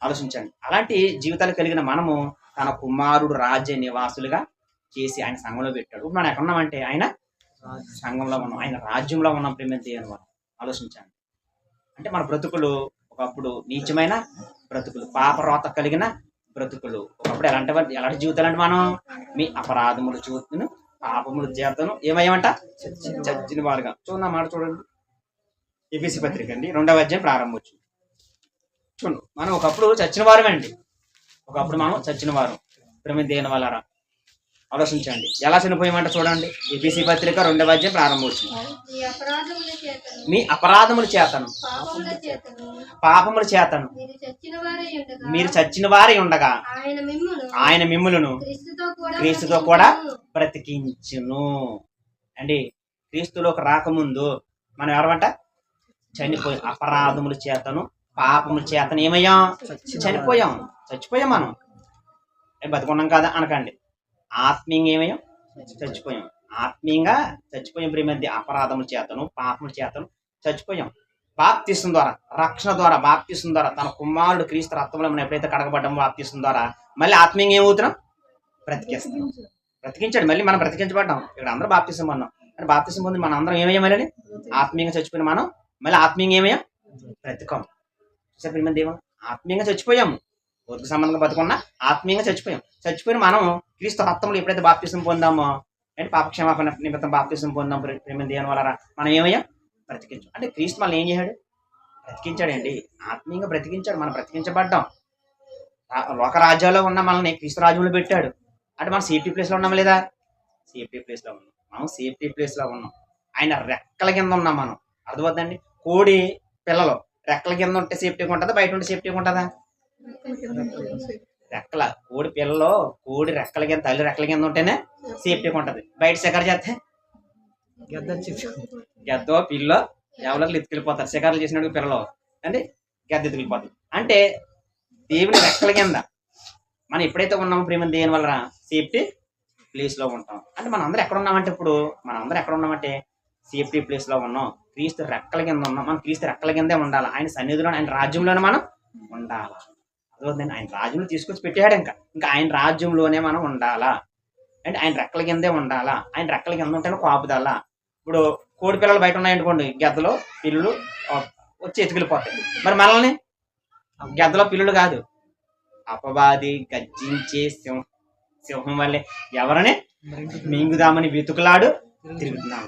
ఆలోచించండి. అలాంటి జీవితాలు కలిగిన మనము తన కుమారుడు రాజ్య నివాసులుగా చేసి ఆయన సంఘంలో పెట్టాడు. ఇప్పుడు మనం ఎక్కడ ఉన్నామంటే ఆయన సంఘంలో ఉన్నాం, ఆయన రాజ్యంలో ఉన్నాం. ప్రేమ దేని వల్ల ఆలోచించండి. అంటే మన బ్రతుకులు ఒకప్పుడు నీచమైన బ్రతుకులు, పాపరోత కలిగిన బ్రతుకులు. ఒకప్పుడు ఎలాంటి జీవితాలు అంటే మనం మీ అపరాధములు చూతును పాపములు చేతను ఏమయ్యామంట? చచ్చిన వారుగా. చూడండి మాట చూడండి. ఎఫెసీ పత్రిక అండి 2వ అధ్యాయం ప్రారంభం. చూడండి, మనం ఒకప్పుడు చచ్చిన వారమే అండి. ఒకప్పుడు మనం చచ్చిన వారు. ప్రేమ దేని వల్ల ఆలోచించండి. ఎలా చనిపోయామంటే చూడండి, ఎఫెసీ పత్రిక 2వ అధ్యాయం ప్రారంభమవుతుంది. మీ అపరాధముల చేతను పాపముల చేతను మీరు చచ్చిన వారై ఉండగా ఆయన మిమ్ములను క్రీస్తుతో కూడా బ్రతికించును. అండి, క్రీస్తులోకి రాకముందు మనం ఎవరమంట? చనిపోయాం. అపరాధముల చేతను పాపముల చేతను ఏమయ్యాం? చచ్చిపోయాం. మనం బతుకున్నాం కదా అనకండి. ఆత్మీయంగా ఏమయ్యాం? చచ్చిపోయాం. ఆత్మీయంగా చచ్చిపోయాం ప్రియమైనది. అపరాధముల చేతను పాపముల చేతను చచ్చిపోయాం. బాప్తిసం ద్వారా, రక్షణ ద్వారా, బాప్తిసం ద్వారా, తన కుమారుడు క్రీస్తు రక్తంలో మనం ఎప్పుడైతే కడగబడ్డామో బాప్తిసం ద్వారా మళ్ళీ ఆత్మీయంగా ఏమవుతున్నాం? బ్రతికించాడు. మళ్ళీ మనం బ్రతికించబడ్డాం. ఇక్కడ అందరూ బాప్తిసం అన్నాం. కానీ బాప్తిసం పొంది మనం అందరం ఏమయ్యాం? మళ్ళీ ఆత్మీయంగా చచ్చిపోయిన మనం మళ్ళీ ఆత్మీయంగా ఏమయ్యాం? బ్రతికాం. ప్రియమైనది, ఆత్మీయంగా చచ్చిపోయాము. భౌతిక సంబంధంగా బతుకున్నా ఆత్మీయంగా చచ్చిపోయిన మనం క్రీస్తు రక్తంలో ఎప్పుడైతే బాప్తిసం పొందామో, అంటే పాపక్షమాపణ నిమిత్తం బాప్తిసం పొందాం ప్రేమ దేవుని వల్ల మనం ఏమయ్యాం? బ్రతికించాం. అంటే క్రీస్తు మళ్ళీ ఏం చేశాడు? బ్రతికించాడండి. ఆత్మీయంగా బ్రతికించాడు. మనం బ్రతికించబడ్డాం. లోక రాజ్యాల్లో ఉన్న మనల్ని క్రీస్తు రాజ్యంలో పెట్టాడు. అంటే మనం సేఫ్టీ ప్లేస్లో ఉన్నాం లేదా? సేఫ్టీ ప్లేస్లో ఉన్నాం. మనం సేఫ్టీ ప్లేస్లో ఉన్నాం. ఆయన రెక్కల కింద ఉన్నాం మనం. అర్థమవుతుందండి? కోడి పిల్లలు రెక్కల కింద ఉంటే సేఫ్టీగా ఉంటుందా? బయట ఉంటే సేఫ్టీగా ఉంటుందా? రెక్కల కోడి పిల్లలు కోడి రెక్కల కింద, తల్లి రెక్కల కింద ఉంటేనే సేఫ్టీగా ఉంటది. బయట శిఖర్ చేస్తే గెద్దో పిల్లో ఎవరికి ఎత్తుకెళ్ళిపోతారు. శిఖర్లు చేసినట్టు పిల్లలు అంటే గెద్ద ఎత్తుకెళ్ళిపోతుంది. అంటే దేవుని రెక్కల కింద మనం ఎప్పుడైతే ఉన్నామో ప్రేమ దేని వల్ల సేఫ్టీ ప్లేస్ లో ఉంటాం. అంటే మనం అందరూ ఎక్కడ ఉన్నామంటే ఇప్పుడు సేఫ్టీ ప్లేస్ లో ఉన్నాం. క్రీస్తు రెక్కల కింద ఉన్నాం. మనం క్రీస్తు రెక్కల కిందే ఉండాలి. ఆయన సన్నిధిలో, ఆయన రాజ్యంలోనే మనం ఉండాలి. అదొద్దండి, ఆయన రాజ్యంలో తీసుకొచ్చి పెట్టాడు. ఇంకా ఆయన రాజ్యంలోనే మనం ఉండాలా. అంటే ఆయన రెక్కల కిందే ఉండాలా. ఆయన రెక్కల కింద ఉంటేనే కాపుదల్లా. ఇప్పుడు కోడి పిల్లలు బయట ఉన్నాయనుకోండి, గెద్దలు పిల్లులు వచ్చి ఎత్తుకెళ్ళిపోతాయి. మరి మనల్ని గెద్దలో పిల్లులు కాదు, అపవాది గర్జించే సింహం వల్లే ఎవరని మింగుదామని వెతుకులాడు తిరుగుతున్నాడు.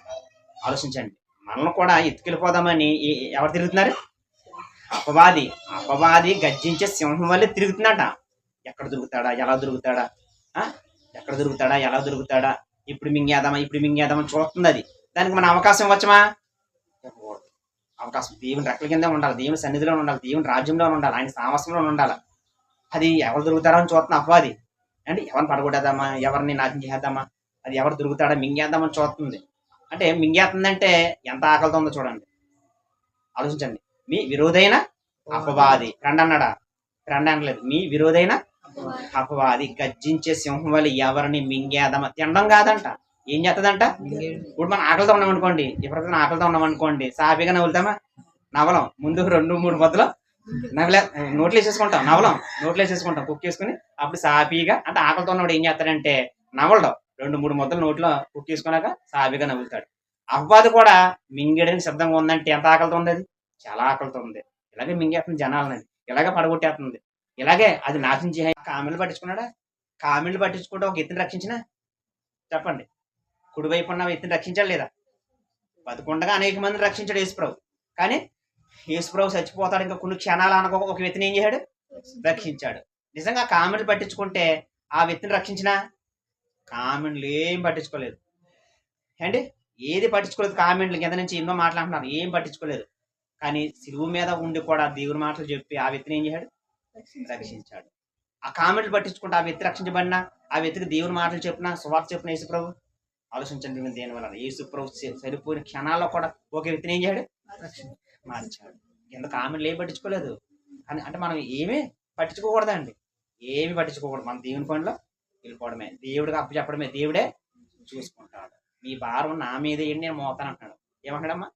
ఆలోచించండి, మనల్ని కూడా ఎత్తుకెళ్ళిపోదామని ఎవరు తిరుగుతున్నారు? అపవాది గర్జించే సింహం వల్లే తిరుగుతున్నాట. ఎక్కడ దొరుకుతాడా, ఎలా దొరుకుతాడా, ఇప్పుడు మింగేద్దామని చూస్తుంది. అది దానికి మన అవకాశం ఇవ్వచ్చమా? అవకాశం దేవుని రెక్కల కింద ఉండాలి. దేవుని సన్నిధిలో ఉండాలి. దేవుని రాజ్యంలో ఉండాలి. ఆయన సామస్యంలో ఉండాలి. అది ఎవరు దొరుకుతారో అని చూస్తున్నా అపవాది. అంటే ఎవరిని పడగొట్టేద్దామా, ఎవరిని నాశనం చేద్దామా, అది ఎవరు దొరుకుతాడా మింగేద్దామని చూస్తుంది. అంటే మింగేస్తుందంటే ఎంత ఆకలితో ఉందో చూడండి. ఆలోచించండి. మీ విరోధైన అపవాది, ఫ్రెండ్ అన్నాడా? ఫ్రెండ్ అనలేదు. మీ విరోధైన అపవాది గర్జించే సింహం వల్ల ఎవరిని మింగేదమా. తినడం కాదంట, ఏం చేస్తుందంట? ఇప్పుడు మనం ఆకలితో ఉన్నామనుకోండి, ఎప్పటికైనా ఆకలితో ఉన్నామనుకోండి, సాఫీగా నవ్వులుతామా? నవలం. ముందు 2-3 ముద్దలు నోట్లో వేసేసుకుంటాం. నోట్లో వేసేసుకుంటాం కుక్ చేసుకుని. అప్పుడు సాఫీగా, అంటే ఆకలితో ఉన్నవాడు ఏం చేస్తాడంటే నవలడం 2-3 ముద్దలు నోట్లో కుక్ చేసుకున్నాక సాఫీగా నవ్వులుతాడు. అపవాది కూడా మింగేయడానికి సిద్ధంగా ఉందంటే ఎంత ఆకలితో ఉంది? అది చాలా ఆకలితో ఉంది. ఇలాగే మింగేస్తుంది జనాలని, ఇలాగే పడగొట్టేస్తుంది. ఇలాగే అది నాశనం చేయ. కామెళ్ళు పట్టించుకున్నాడా? కామెళ్ళు పట్టించుకుంటే ఒక ఎత్తుని రక్షించినా? చెప్పండి. కుడివైపు ఉన్న ఎత్తుని రక్షించాడు లేదా? బతుకుండగా అనేక మందిని రక్షించాడు యేసుప్రభు. కానీ యేసుప్రభు చచ్చిపోతాడు ఇంకా కొన్ని క్షణాలు అనక ఒక వ్యక్తిని ఏం చేశాడు? రక్షించాడు. నిజంగా కామెళ్ళు పట్టించుకుంటే ఆ వ్యక్తిని రక్షించినా? కామెళ్ళు ఏం పట్టించుకోలేదు అండి. ఏది పట్టించుకోలేదు. కామెంట్లు కింద నుంచి ఎన్నో మాట్లాడుతున్నారు, ఏం పట్టించుకోలేదు. కానీ సిలువు మీద ఉండి కూడా దేవుని మాటలు చెప్పి ఆ వ్యక్తిని ఏం చేశాడు? రక్షించాడు. ఆ కామెంట్లు పట్టించుకుంటే ఆ వ్యక్తి రక్షించబడినా, ఆ వ్యక్తికి దేవుని మాటలు చెప్పినా, సువార్త చెప్పిన యేసుప్రభు. ఆలోచించండి దేని వల్ల యేసుప్రభు సరిపోయిన క్షణాల్లో కూడా ఒక వ్యక్తిని ఏం చేశాడు? మార్చాడు. కింద కామెంట్లు ఏం పట్టించుకోలేదు. కానీ అంటే మనం ఏమీ పట్టించుకోకూడదండి, ఏమి పట్టించుకోకూడదు. మన దేవుని పనిలో వెళ్ళిపోవడమే, దేవుడికి అప్పు చెప్పడమే, దేవుడే చూసుకుంటాడు. మీ భారం నా మీద ఏంటి, నేను మోతాను అంటున్నాడు. ఏమంటాడమ్మా?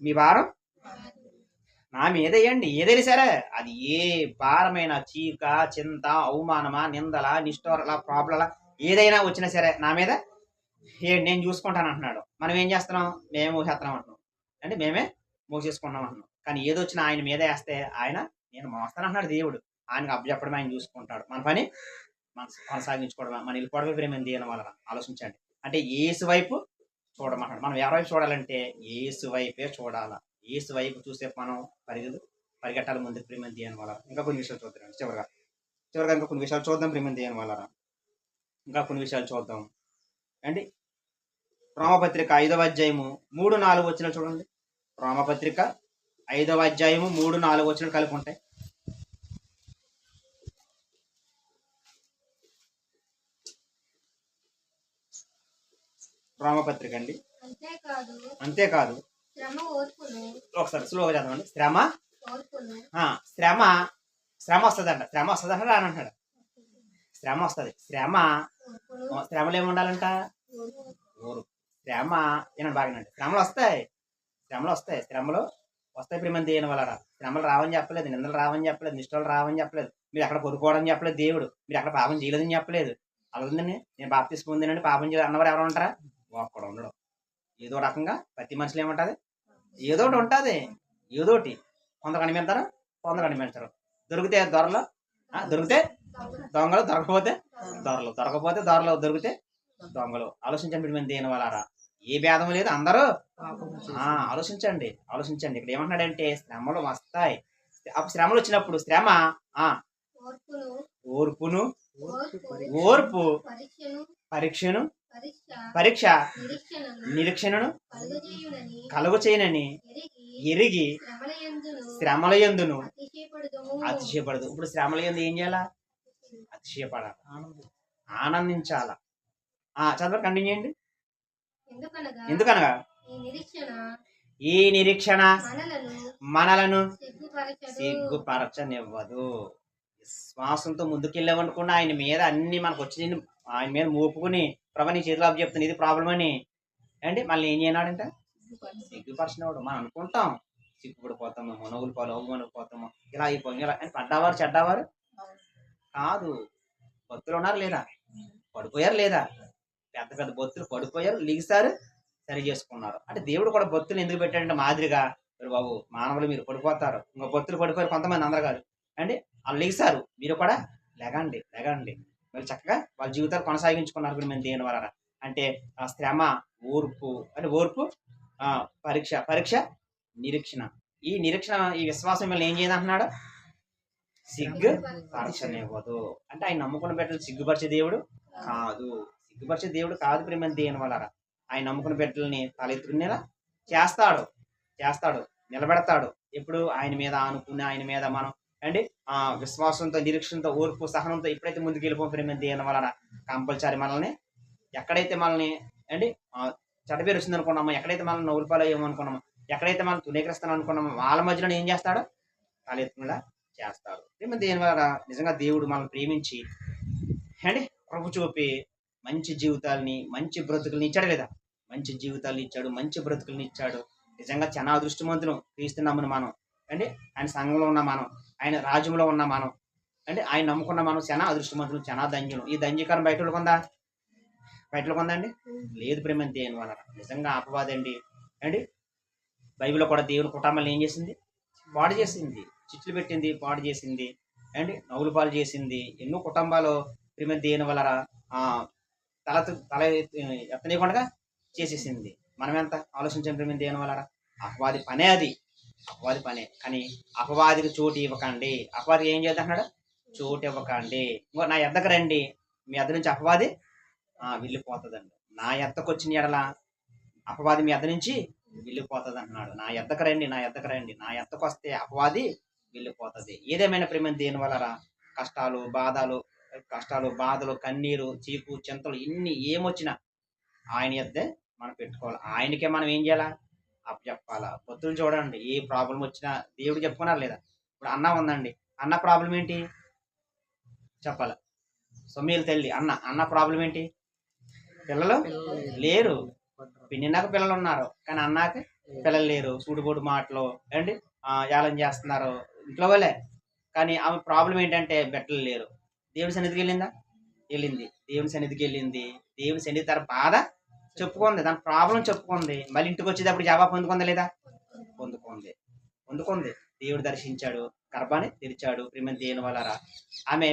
మీ భారం నా మీద వేయండి. ఏదైనా సరే అది ఏ భారమైన, చీక, చింత, అవమానమా, నిందల, నిష్ఠూరల, ప్రాబ్లలా ఏదైనా వచ్చినా సరే నా మీద నేను చూసుకుంటాను అంటున్నాడు. మనం ఏం చేస్తున్నాం? మేమే మోసేస్తున్నాం అంటున్నాం. అంటే మేమే మోసేసుకున్నాం అంటున్నాం. కానీ ఏదో వచ్చినా ఆయన మీద వేస్తే ఆయన నేను మోస్తాను అంటున్నాడు. దేవుడు ఆయనకు అప్పచెప్పడం ఆయన చూసుకుంటాడు. మన పని మనం కొనసాగించుకోవడం, మన వెళ్ళిపోవడమే ప్రేమ దేని వలన. ఆలోచించండి. అంటే యేసు వైపు చూడమంటాడు. మనం ఎవరి వైపు చూడాలంటే యేసు వైపే చూడాలా. యేసు వైపు చూసే మనం పరిగెట్టాలి ముందు ప్రేమ దేని వలన. ఇంకా కొన్ని విషయాలు చూద్దాం. చివరిగా ఇంకా కొన్ని విషయాలు చూద్దాం ప్రేమ దేని వలన. ఇంకా కొన్ని విషయాలు చూద్దాం అండి. రోమపత్రిక 5వ అధ్యాయము 3-4 వచనాలు చూడండి. రోమపత్రిక 5వ అధ్యాయము 3-4 వచనాలు కలిపి ఉంటాయి. రోమపత్రిక అండి. అంతేకాదు ఒకసారి స్లోగా చదవండి. శ్రమ వస్తుందంట. శ్రమ వస్తుందంట రానంటాడు. శ్రమ వస్తుంది. శ్రమలు ఏముండాలంట? ఓరు. శ్రమ ఏనండి బాగానండి. శ్రమలు వస్తాయి. శ్రమలు వస్తాయి ప్రేమ దేని వలన. శ్రమలు రావని చెప్పలేదు, నిందలు రావని చెప్పలేదు, నిష్ఠలు రావని చెప్పలేదు, మీరు ఎక్కడ కొనుక్కోవడం చెప్పలేదు దేవుడు, మీరు ఎక్కడ పాపం చేయలేదని చెప్పలేదు. అలాగండి నేను బాప్తిస్మం పొందానండి పాపం చేయలేదు అన్నవారు ఎవరు ఉంటారా? ఒక్కడ ఉండడు. ఏదో రకంగా ప్రతి మనుషులు ఏముంటుంది? ఏదో ఒకటి ఉంటుంది. ఏదోటి కొందరు కనిపెడతారు, కొందరు కనిపెడతారు. దొరికితే దొరలు, దొరికితే దొంగలు, దొరకపోతే దొరలు, దొరకపోతే దొరలు, దొరికితే దొంగలు. ఆలోచించండి మేము దేని వాళ్ళారా. ఏ భేదం లేదు, అందరూ ఆలోచించండి. ఇక్కడ ఏమంటున్నాడంటే శ్రమలు వస్తాయి. శ్రమలు వచ్చినప్పుడు శ్రమ ఓర్పును, ఓర్పు పరీక్ష నిరీక్షణను కలుగు చేయనని ఎరిగి శ్రమల యందును అతిశయపడదు. ఇప్పుడు శ్రమల యందు ఏం చేయాలా? అతిశయపడాలి, ఆనందించాలా. చదువు కంటిన్యూ చేయండి. ఎందుకనగా ఈ నిరీక్షణ మనలను సిగ్గుపరచనివ్వదు. విశ్వాసంతో ముందుకెళ్ళామనుకున్నా ఆయన మీద అన్ని మనకు వచ్చి ఆయన మీద మోపుకుని ప్రభా నీ చేతిలో చెప్తాను ఇది ప్రాబ్లం అని అంటే మళ్ళీ ఏం చేయనాడంటే సిగ్గుపరచినవాడు. మనం అనుకుంటాం సిగ్గుపడిపోతాము, నవ్వులు పాలు అవ్వమనిపోతాము, ఇలా అయిపోయి ఇలా అని. పడ్డవారు చెడ్డవారు కాదు. భక్తులు ఉన్నారు లేదా? పడిపోయారు లేదా? పెద్ద పెద్ద భక్తులు పడిపోయారు, లిగిసారు, సరి చేసుకున్నారు. అంటే దేవుడు కూడా భక్తులు ఎందుకు పెట్టాడంటే మాదిరిగా, బాబు మానవులు మీరు పడిపోతారు, ఇంకో భక్తులు పడిపోయారు కొంతమంది, అందరు కాదు అండి. వాళ్ళు లిగిసారు, మీరు కూడా లెగండి మరి చక్కగా వాళ్ళ జీవితాలు కొనసాగించుకున్నారు కూడా మేము దేని వలన అంటే ఆ శ్రమ, ఓర్పు అంటే ఓర్పు, పరీక్ష నిరీక్షణ. ఈ నిరీక్షణ ఈ విశ్వాసం మిమ్మల్ని ఏం చేయదంటున్నాడు? సిగ్గుపరచనివ్వదు. అంటే ఆయన నమ్ముకున్న బిడ్డలు సిగ్గుపరిచే దేవుడు కాదు ప్రేమ దేని వలన. ఆయన నమ్ముకున్న బిడ్డల్ని తలెత్తుకునేలా చేస్తాడు, నిలబెడతాడు. ఎప్పుడు ఆయన మీద ఆనుకుని ఆయన మీద మనం అండి విశ్వాసంతో, నిరీక్షణతో, ఓర్పు, సహనంతో ఎప్పుడైతే ముందుకు వెళ్ళిపోం ప్రేమ దేని వలన కంపల్సరీ మనల్ని ఎక్కడైతే మనల్ని అండి చెడ్డ పేరు వచ్చింది అనుకున్నామో, ఎక్కడైతే మనల్ని నవ్వులపాలు అయ్యామనుకున్నామో, ఎక్కడైతే మనం తునీకరిస్తాను అనుకున్నామో వాళ్ళ మధ్యలో ఏం చేస్తాడు? తలెత్తుకునేలా చేస్తాడు. ప్రేమ దేని వలన నిజంగా దేవుడు మనల్ని ప్రేమించి అండి కృప చూపి మంచి జీవితాలని, మంచి బ్రతుకుల్ని ఇచ్చాడు లేదా? మంచి జీవితాలు ఇచ్చాడు, మంచి బ్రతుకుల్ని ఇచ్చాడు. నిజంగా చాలా అదృష్టవంతులు క్రీస్తున్నామని మనం అండి. ఆయన సంఘంలో ఉన్న మనం, ఆయన రాజ్యంలో ఉన్న మనం అంటే ఆయన నమ్ముకున్న మనం చాలా అదృష్టవంతులు, చాలా ధన్యులు. ఈ ధన్యకారం బయటలో కొందా అండి? లేదు ప్రేమ దేని వలన. నిజంగా అపవాదండి అండి. బైబిల్లో కూడా దేవుని కుటుంబాలు ఏం చేసింది? పాడు చేసింది, చిట్లు పెట్టింది, పాడు చేసింది అండి, నవ్వులు పాలు చేసింది. ఎన్నో కుటుంబాలు ప్రేమ దేని వలన తల ఎత్తనీయకుండా చేసేసింది. మనం ఎంత ఆలోచించాం ప్రేమ దేని వలన? అపవాది పనే. కానీ అపవాదికి చోటు ఇవ్వకండి. అపవాదికి ఏం చేద్దాడు? చోటు ఇవ్వకండి. ఇంకో నా ఎద్దకు రండి, మీ ఎద్ద నుంచి అపవాది వెళ్ళిపోతుందండి. నా ఎద్దకు వచ్చిన ఎడల అపవాది మీ ఎద్ద నుంచి వెళ్ళిపోతుంది అంటున్నాడు. నా ఎద్దకు రండి, నా ఎద్దకు వస్తే అపవాది వెళ్ళిపోతుంది. ఏదేమైనా ప్రేమ దేని వలన కష్టాలు, బాధలు, కన్నీరు, చీకు, చింతలు ఇన్ని ఏమొచ్చినా ఆయన ఎద్దే మనం పెట్టుకోవాలి. ఆయనకే మనం ఏం చేయాలా? చెప్పాలా. భక్తులు చూడండి, ఏ ప్రాబ్లం వచ్చినా దేవుడు చెప్పుకున్నారు లేదా? ఇప్పుడు అన్న ఉందండి, అన్న ప్రాబ్లం ఏంటి చెప్పాలి. సొమ్మీల తల్లి అన్న ప్రాబ్లం ఏంటి? పిల్లలు లేరు. పిన్నినాక పిల్లలు ఉన్నారు, కానీ అన్నాక పిల్లలు లేరు. సూడుబోడు మాటలు అండి ఏలం చేస్తున్నారు ఇంట్లో వాళ్ళే. కానీ ఆమె ప్రాబ్లం ఏంటంటే బిడ్డలు లేరు. దేవుని సన్నిధికి వెళ్ళింది. దేవుని సన్నిధి తన బాధ చెప్పుకుంది, దాని ప్రాబ్లం చెప్పుకుంది. మళ్ళీ ఇంటికి వచ్చేటప్పుడు జవాబు పొందుకుందా లేదా? పొందుకుంది. దేవుడు దర్శించాడు, గర్భాన్ని తెరిచాడు. ప్రేమ దేని వలన ఆమె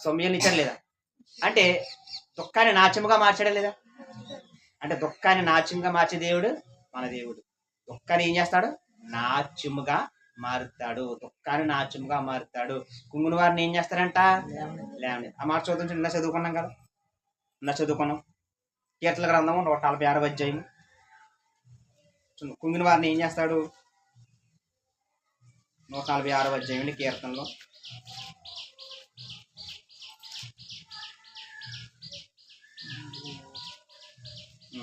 సొమ్యలు ఇచ్చాడు లేదా? అంటే దుఃఖాన్ని నాట్యముగా మార్చాడా లేదా? అంటే దుఃఖాన్ని నాట్యంగా మార్చే దేవుడు మన దేవుడు. దుఃఖాన్ని ఏం చేస్తాడు? నాట్యముగా మారుతాడు. కుంగుని వారిని ఏం చేస్తారంట? లేవని. ఆ మాట చదువుకున్నాం కదా. చదువుకున్నాం. కీర్తనల గ్రంథము 146 అధ్యాయం. కుంగిన వారిని ఏం చేస్తాడు? 146 అధ్యాయం అండి కీర్తనలో.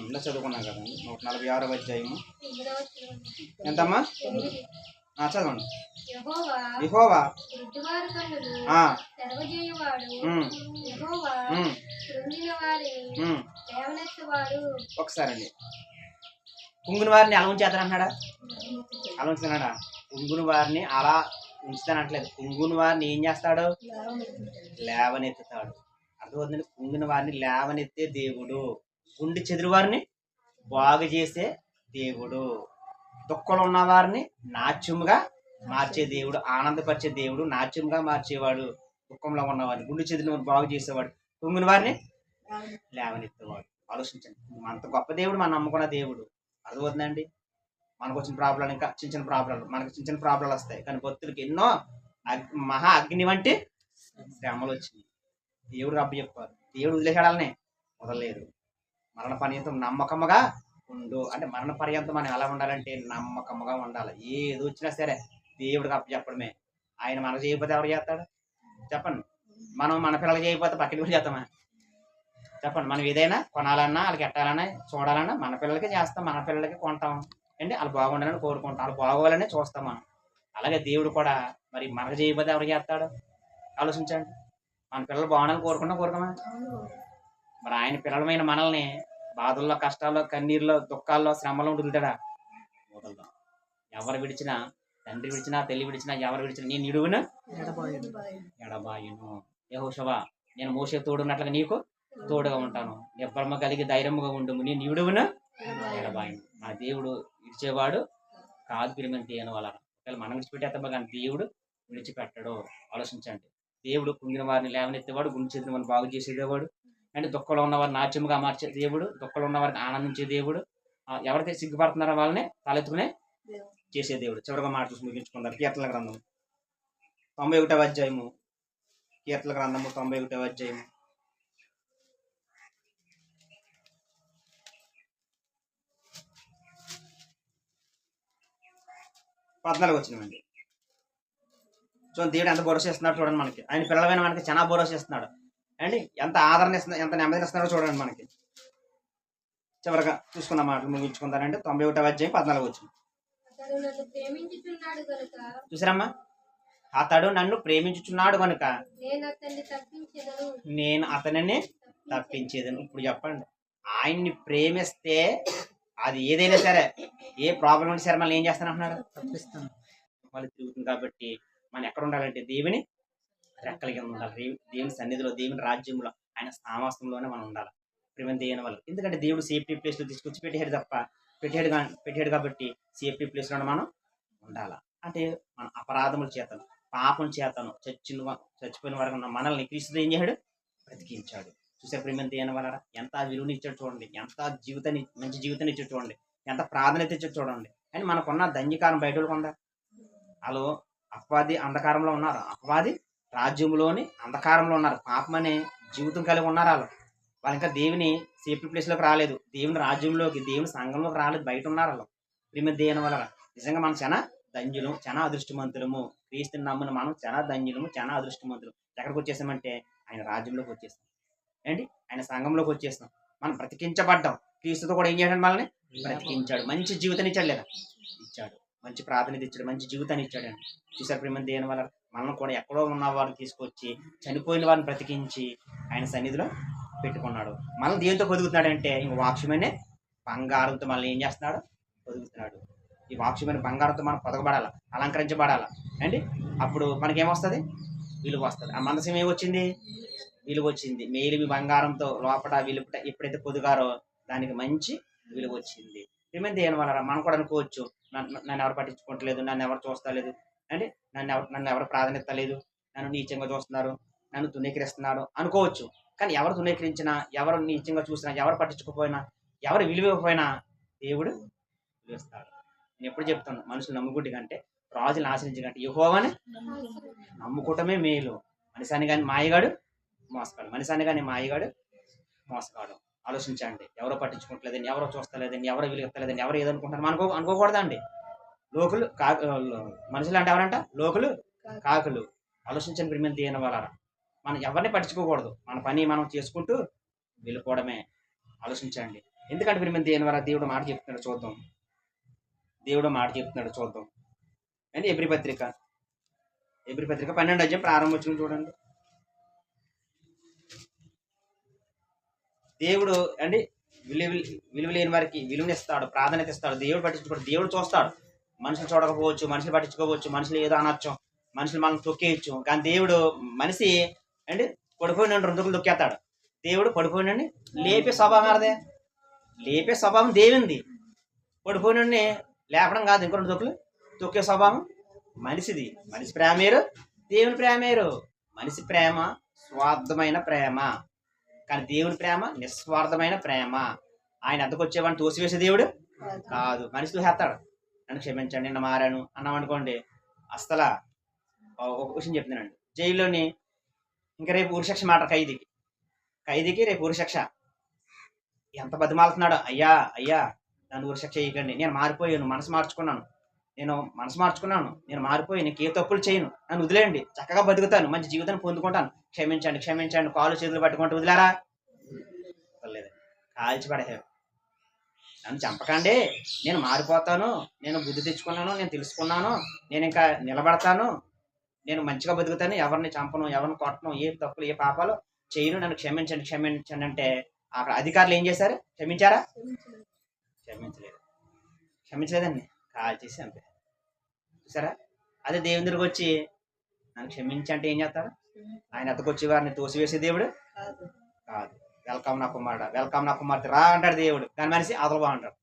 ఇలా చదువుకున్నాం కదండి. 146 అధ్యాయము ఎంతమ్మా? చదవండి. యెహోవా ఒకసారి అండి, కుంగుని వారిని అలా ఉంచేస్తానంటున్నాడా? అలా ఉంచుతున్నాడా? కుంగుని వారిని అలా ఉంచుతానంటలేదు. కుంగుని వారిని ఏం చేస్తాడు? లేవనెత్తుతాడు. అర్థమవుతుందండి? కుంగిన వారిని లేవనెత్తే దేవుడు, గుండె చెదిరి వారిని బాగు చేసే దేవుడు, దుఃఖంలో ఉన్న వారిని నాట్యముగా మార్చే దేవుడు, ఆనందపరిచే దేవుడు, నాట్యంగా మార్చేవాడు, దుఃఖంలో ఉన్నవాడిని గుండె చెదిరిన బాగు చేసేవాడు, కుంగిన వారిని లేవనెత్తేవాడు. ఆలోచించండి, అంత గొప్ప దేవుడు మనం నమ్ముకున్న దేవుడు. అర్థమవుతుందండి? మనకు వచ్చిన ప్రాబ్లం ఇంకా చిన్న చిన్న ప్రాబ్లాలు, మనకు చిన్న చిన్న ప్రాబ్లాలు వస్తాయి, కానీ భక్తులకి ఎన్నో మహా అగ్ని వంటి శ్రమలు వచ్చినాయి. దేవుడు అప్పు చెప్పారు. దేవుడు వదిలేసాడాలనే వదలలేదు. మరణ పర్యంతం నమ్మకముగా ఉండు అంటే, మరణ పర్యంతం మనం ఎలా ఉండాలంటే నమ్మకముగా ఉండాలి. ఏది వచ్చినా సరే దేవుడికి అప్పు చెప్పడమే. ఆయన మనకు చేయకపోతే ఎవరు చేస్తాడు? చెప్పండి. మనం మన పిల్లలకి చేయకపోతే పక్కన కూడా చేస్తామా? చెప్పండి. మనం ఏదైనా కొనాలన్నా, వాళ్ళకి ఎట్టాలన్నా, చూడాలన్నా మన పిల్లలకి చేస్తాం, మన పిల్లలకి కొంటాం అండి. వాళ్ళు బాగుండాలని కోరుకుంటాం, వాళ్ళు బాగోవాలని చూస్తాం మనం. అలాగే దేవుడు కూడా మరి మనకు చేయకపోతే ఎవరు చేస్తాడు? ఆలోచించండి. మన పిల్లలు బాగుండాలని కోరుకోమా? మరి ఆయన పిల్లలమైన మనల్ని బాధల్లో, కష్టాల్లో, కన్నీరులో, దుఃఖాల్లో, శ్రమలో వదులుతాడా? వదలదాం. ఎవరు విడిచినా, తండ్రి విడిచినా, తల్లి విడిచినా, ఎవరు విడిచినా నేను నిడువును ఎడబాయును. యెహోషువ, నేను మోషే తోడున్నట్లుగా నీకు తోడుగా ఉంటాను, నిబ్బరము కలిగి ధైర్యముగా ఉండుము, నేను నిడువును ఎడబాయును. మన దేవుడు విడిచేవాడు కాదు పిలిమంతి అని వాళ్ళ మనం విడిచిపెట్టేస్తామో కానీ దేవుడు విడిచిపెట్టడు. ఆలోచించండి. దేవుడు కుంగిన వారిని లేవనెత్తేవాడు, గుండె చెదిరిన వారిని బాగు చేసేదేవాడు అంటే, దుఃఖంలో ఉన్నవారిని నాట్యముగా మార్చే దేవుడు, దుఃఖంలో ఉన్నవారిని ఆనందించే దేవుడు, ఎవరైతే సిగ్గుపడుతున్నారో వాళ్ళని తలెత్తుకునే చేసే దేవుడు. చివరిగా మాట చూసి ముగించుకున్నారు. కీర్తనల గ్రంథము 91వ అధ్యాయము. కీర్తనల గ్రంథము 91వ అధ్యాయము 14 వచ్చినవండి. చూడండి, దేవుడు ఎంత భరోసా ఇస్తున్నాడు చూడండి మనకి. ఆయన పిల్లలమైన మనకి చాలా భరోసా ఇస్తున్నాడు అండి. ఎంత ఆదరణ ఇస్తున్నాడు, ఎంత నెమ్మది ఇస్తున్నాడో చూడండి మనకి. చివరిగా చూసుకున్న మాటలు ముగించుకుంటారంటే 91వ అధ్యాయం 14 వచ్చింది. చూసారమ్మా? అతడు నన్ను ప్రేమించుచున్నాడు కనుక నేను అతనిని తప్పించేదని. ఇప్పుడు చెప్పండి, ఆయన్ని ప్రేమిస్తే అది ఏదైనా సరే, ఏ ప్రాబ్లం ఉంటే సరే మళ్ళీ ఏం చేస్తానంటున్నారు? తప్పిస్తాను. వాళ్ళు తిరుగుతుంది కాబట్టి మనం ఎక్కడ ఉండాలంటే దేవుని రెక్కలకి ఉండాలి. దేవుని సన్నిధిలో, దేవుని రాజ్యంలో, ఆయన సామాసంలోనే మనం ఉండాలి. ప్రేమ దేవుని వల్ల. ఎందుకంటే దేవుడు సేఫ్టీ ప్లేస్లో తీసుకొచ్చి పెట్టాడు కాబట్టి సేఫ్టీ ప్లేస్లో మనం ఉండాలి. అంటే మన అపరాధముల చేతను, పాపం చేతను చచ్చిపోయిన వరకు ఉన్న మనల్ని క్రీస్తు ఏం చేశాడు? బ్రతికించాడు. చూసారు ప్రేమ దేవుని వల్ల ఎంత విలువని ఇచ్చాడు చూడండి, ఎంత జీవితాన్ని, మంచి జీవితాన్ని ఇచ్చాడు చూడండి, ఎంత ప్రాధాన్యత ఇచ్చాడు చూడండి. అని మనకున్న దంజికారం బయట ఉందా? వాళ్ళు అపవాది అంధకారంలో ఉన్నారు, అపవాది రాజ్యంలోని అంధకారంలో ఉన్నారు, పాపం అనే జీవితం కలిగి ఉన్నారు. వాళ్ళు ఇంకా దేవుని సేఫ్టీ ప్లేస్లోకి రాలేదు, దేవుని రాజ్యంలోకి, దేవుని సంఘంలోకి రాలేదు, బయట ఉన్నారు వాళ్ళు. ప్రేమ దేవుని వల్ల నిజంగా మనం చాలా ధన్యులము, చాలా అదృష్టవంతులము. క్రీస్తుని నమ్మిన మనం చాలా ధన్యులము, చాలా అదృష్టవంతులు. ఎక్కడికి వచ్చేసామంటే ఆయన రాజ్యంలోకి వచ్చేసాం ఏంటి, ఆయన సంఘంలోకి వచ్చేసాం. మనం బ్రతికించబడ్డాం. క్రీస్తుతో కూడా ఏం చేయడం మనల్ని బ్రతికించాడు, మంచి జీవితాన్ని ఇచ్చాడు, లేదా ఇచ్చాడు, మంచి ప్రాధాన్యత ఇచ్చాడు, మంచి జీవితాన్ని ఇచ్చాడు అండి. చూసారు ప్రేమ దేని వల్ల మనం కూడా ఎక్కడో ఉన్న వారిని తీసుకొచ్చి చనిపోయిన వారిని బ్రతికించి ఆయన సన్నిధిలో పెట్టుకున్నాడు. మనం దేంతో పొదుగుతున్నాడంటే ఇంక వాక్యమనే బంగారంతో మనల్ని ఏం చేస్తున్నాడు? పొదుగుతున్నాడు. ఈ వాక్యమైన బంగారంతో మనం పొదగబడాలి, అలంకరించబడాలి అండి. అప్పుడు మనకేమొస్తుంది? విలువ వస్తుంది. ఆ మందసం ఏమొచ్చింది? విలువ వచ్చింది. మేలిమి బంగారంతో లోపల విలుపట ఎప్పుడైతే పొదుగారో దానికి మంచి విలువ వచ్చింది. ఏమైంది దేని వల్ల మనం కూడా అనుకోవచ్చు, నన్ను ఎవరు పట్టించుకోవట్లేదు, నన్ను ఎవరు చూస్తలేదు అంటే, నన్ను ఎవరు ప్రాధాన్యత లేదు, నన్ను నీచంగా చూస్తున్నారు, నన్ను తునీకరిస్తున్నారు అనుకోవచ్చు. కానీ ఎవరు తునీకరించినా, ఎవరు నీచంగా చూసినా, ఎవరు పట్టించుకోకపోయినా, ఎవరు విలువకపోయినా దేవుడు విలువిస్తాడు. నేను ఎప్పుడు చెప్తాను, మనుషులు నమ్ముకుంటే కంటే రాజులు ఆశ్రయించే కంటే యెహోవాని నమ్ముకోవటమే మేలు. మనిషాన్ని కానీ మాయగాడు మోసగాడు, మనిషాన్ని కానీ మాయగాడు మోసగాడు. ఆలోచించండి. ఎవరో పట్టించుకోవట్లేదండి, ఎవరో చూస్తలేదండి, ఎవరో విలుగెత్తలేదండి, ఎవరు ఏదనుకుంటారు అనుకోకూడదండి. లోకులు మనుషులు అంటే ఎవరంట? లోకులు కాకులు. ఆలోచించండి ప్రియమైన దేవుని వాళ్ళారా. మనం ఎవరిని పట్టించుకోకూడదు. మన పని మనం చేసుకుంటూ వెళ్ళిపోవడమే. ఆలోచించండి. ఎందుకంటే ప్రియమైన దేవుని వాళ్ళ దేవుడు మాట చెప్తున్నాడు చూద్దాం. దేవుడు మాట చెప్తున్నాడు చూద్దాం అండి. ఎబ్రీ పత్రిక 12 అధ్యాయం ప్రారంభం వచ్చిన చూడండి. దేవుడు అండి విలువ లేని వారికి విలువనిస్తాడు, ప్రాధాన్యత ఇస్తాడు. దేవుడు పట్టించుకోడు. దేవుడు చూస్తాడు. మనుషులు చూడకపోవచ్చు, మనుషులు పట్టించుకోవచ్చు, మనుషులు ఏదో అనొచ్చు, మనుషులు మనం తొక్కేయచ్చు. కానీ దేవుడు మనిషి అండి పడిపోయిన రుందుకులు తొక్కేస్తాడు. దేవుడు పడిపోయినండి లేపే స్వభావం అదే. లేపే స్వభావం దేవుంది. పడిపోయినండి లేపడం కాదు, ఇంకో 2 తొక్కులు తొక్కే స్వభావం మనిషిది. మనిషి ప్రేమ వేరు, దేవుని ప్రేమ వేరు. మనిషి ప్రేమ స్వార్థమైన ప్రేమ, కానీ దేవుని ప్రేమ నిస్వార్థమైన ప్రేమ. ఆయన అద్దకు వచ్చేవాడిని తోసివేసే దేవుడు కాదు. మనిషి తోసేస్తాడు. నన్ను క్షమించండి, నిన్న మారాను అన్నాం అనుకోండి, అసలు ఒక విషయం చెప్తున్నానండి. జైల్లోని ఇంకా రేపు ఉరిశిక్ష మాట ఖైదీకి రేపు ఉరిశిక్ష. ఎంత బతిమాలుతున్నాడు, అయ్యా నన్ను ఉరిశిక్ష చేయకండి, నేను మారిపోయాను, మనసు మార్చుకున్నాను, నేను మారిపోయి నీకు ఏ తప్పులు చేయను, నన్ను వదిలేయండి, చక్కగా బతుకుతాను, మంచి జీవితాన్ని పొందుకుంటాను, క్షమించండి. కాళ్ళు చేతులు పట్టుకుంటూ వదిలేరా? లేదండి, కాల్చి పడేశారు. నన్ను చంపకండి, నేను మారిపోతాను, నేను బుద్ధి తెచ్చుకున్నాను, నేను తెలుసుకున్నాను, నేను ఇంకా నిలబడతాను, నేను మంచిగా బతుకుతాను, ఎవరిని చంపను, ఎవరిని కొట్టను, ఏ తప్పులు ఏ పాపాలు చేయను, నన్ను క్షమించండి అంటే అక్కడ అధికారులు ఏం చేశారు? క్షమించారా? క్షమించలేదండి, కాల్ చేసి అంతే. చూసారా? అదే దేవుని దగ్గరికి వచ్చి నన్ను క్షమించంటే ఏం చేస్తాడు? ఆయన అతకొచ్చి వారిని తోసివేసే దేవుడు కాదు. వెల్కమ్ నా కుమార్తె రా అంటాడు దేవుడు. కానీ మనిషి అతలు బాగుంటాడు.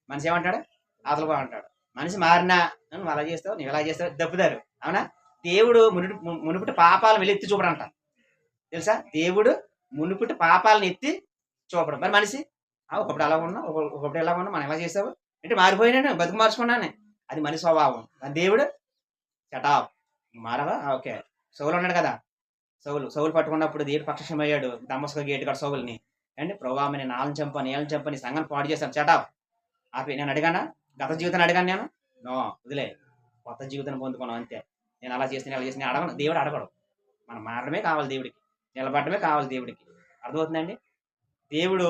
మనిషి ఏమంటాడు? అతలు బాగుంటాడు. మనిషి మారినా నువ్వు అలా చేస్తావు, నువ్వు ఎలా చేస్తావు దప్పుతారు. అవునా? దేవుడు మునుపుటి పాపాలను వెళ్ళి ఎత్తి చూపడంట. తెలుసా? దేవుడు మునుపుటి పాపాలను ఎత్తి చూపడం. మరి మనిషి ఒకప్పుడు అలా ఉన్నా, ఒకప్పుడు ఎలా ఉన్నా, మనం ఎలా చేసావు అంటే మారిపోయినాను, బతుకు మార్చుకున్నాను, అది మనిషి స్వభావం. దేవుడు చటాప్ మారవా? ఓకే. సౌలు ఉన్నాడు కదా, సౌలు పట్టుకున్నప్పుడు దేవుడు పక్షం అయ్యాడు దమస్క గేట్ కాడ సౌలుని. అండి ప్రభావ నేను వాళ్ళని చంపని సంఘాన్ని పాడు చేశాను, చటాప్ ఆపి. నేను అడిగానా? గత జీవితాన్ని అడిగాను నేను? నో, వదిలే, కొత్త జీవితాన్ని పొందుకున్నాం అంతే. నేను అలా చేస్తే అడగను. దేవుడు అడగడు. మనం మారడమే కావాలి దేవుడికి, నిలబడమే కావాలి దేవుడికి. అర్థమవుతుందండి? దేవుడు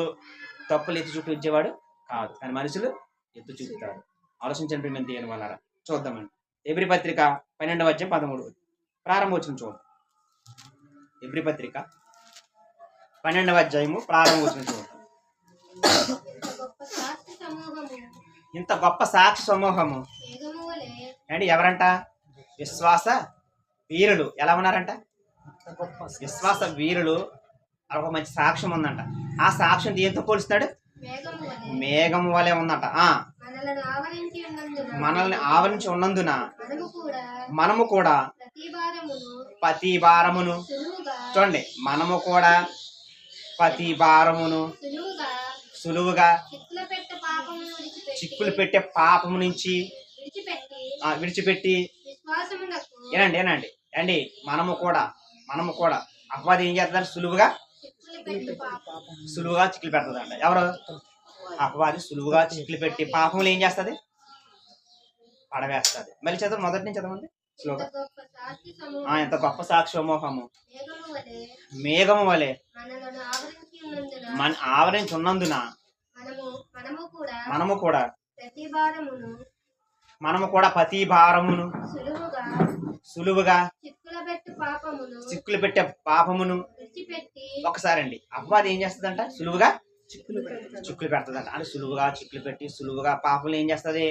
తప్పులు ఎత్తి చూపి ఇచ్చేవాడు కాదు, కానీ మనుషులు ఎత్తు చూపుతారు. ఆలోచించండి ప్రియమైన దేవుని వాళ్ళారా. చూద్దామండి. ఎబ్రీ పత్రిక 12వ అధ్యాయం 13 ప్రారంభం వచ్చిన చూద్దాం. ఎబ్రీ పత్రిక 12వ అధ్యాయము ప్రారంభం వచ్చిన చూద్దాం. ఇంత గొప్ప సాక్షి సమూహము అండి ఎవరంట? విశ్వాస వీరులు. ఎలా ఉన్నారంట? విశ్వాస వీరులు. ఒక మంచి సాక్ష్యం ఉందంట. ఆ సాక్ష్యం దేంతో పోలుస్తాడు? మేఘం వలె ఉందంట. మనల్ని ఆవరించి ఉన్నందున మనము కూడా ప్రతి భారమును, చూడండి, మనము కూడా ప్రతి భారమును సులువుగా చిక్కులు పెట్టే పాపము నుంచి విడిచిపెట్టి ఏనండి అండి మనము కూడా అపవాది ఏం చేస్తారు? సులువుగా చిక్కులు పెడుతుంది అంట. ఎవరు? అపవాది సులువుగా చిక్కులు పెట్టి పాపములు ఏం చేస్తుంది? పడవేస్తుంది. మళ్ళీ చదువు, మొదటి నుంచి చదవండి స్లోగా. ఎంత గొప్ప సాక్షి సమూహము మేఘము వలె మన ఆవరించి ఉన్నందున మనము కూడా ప్రతి భారమును సులువుగా చిక్కులు పెట్టే పాపమును ఒకసారి అండి అపవాది ఏం చేస్తుందంట? సులువుగా చిక్కులు పెడుతుందంట. అంటే సులువుగా చిక్కులు పెట్టి సులువుగా పాపములు ఏం చేస్తుంది?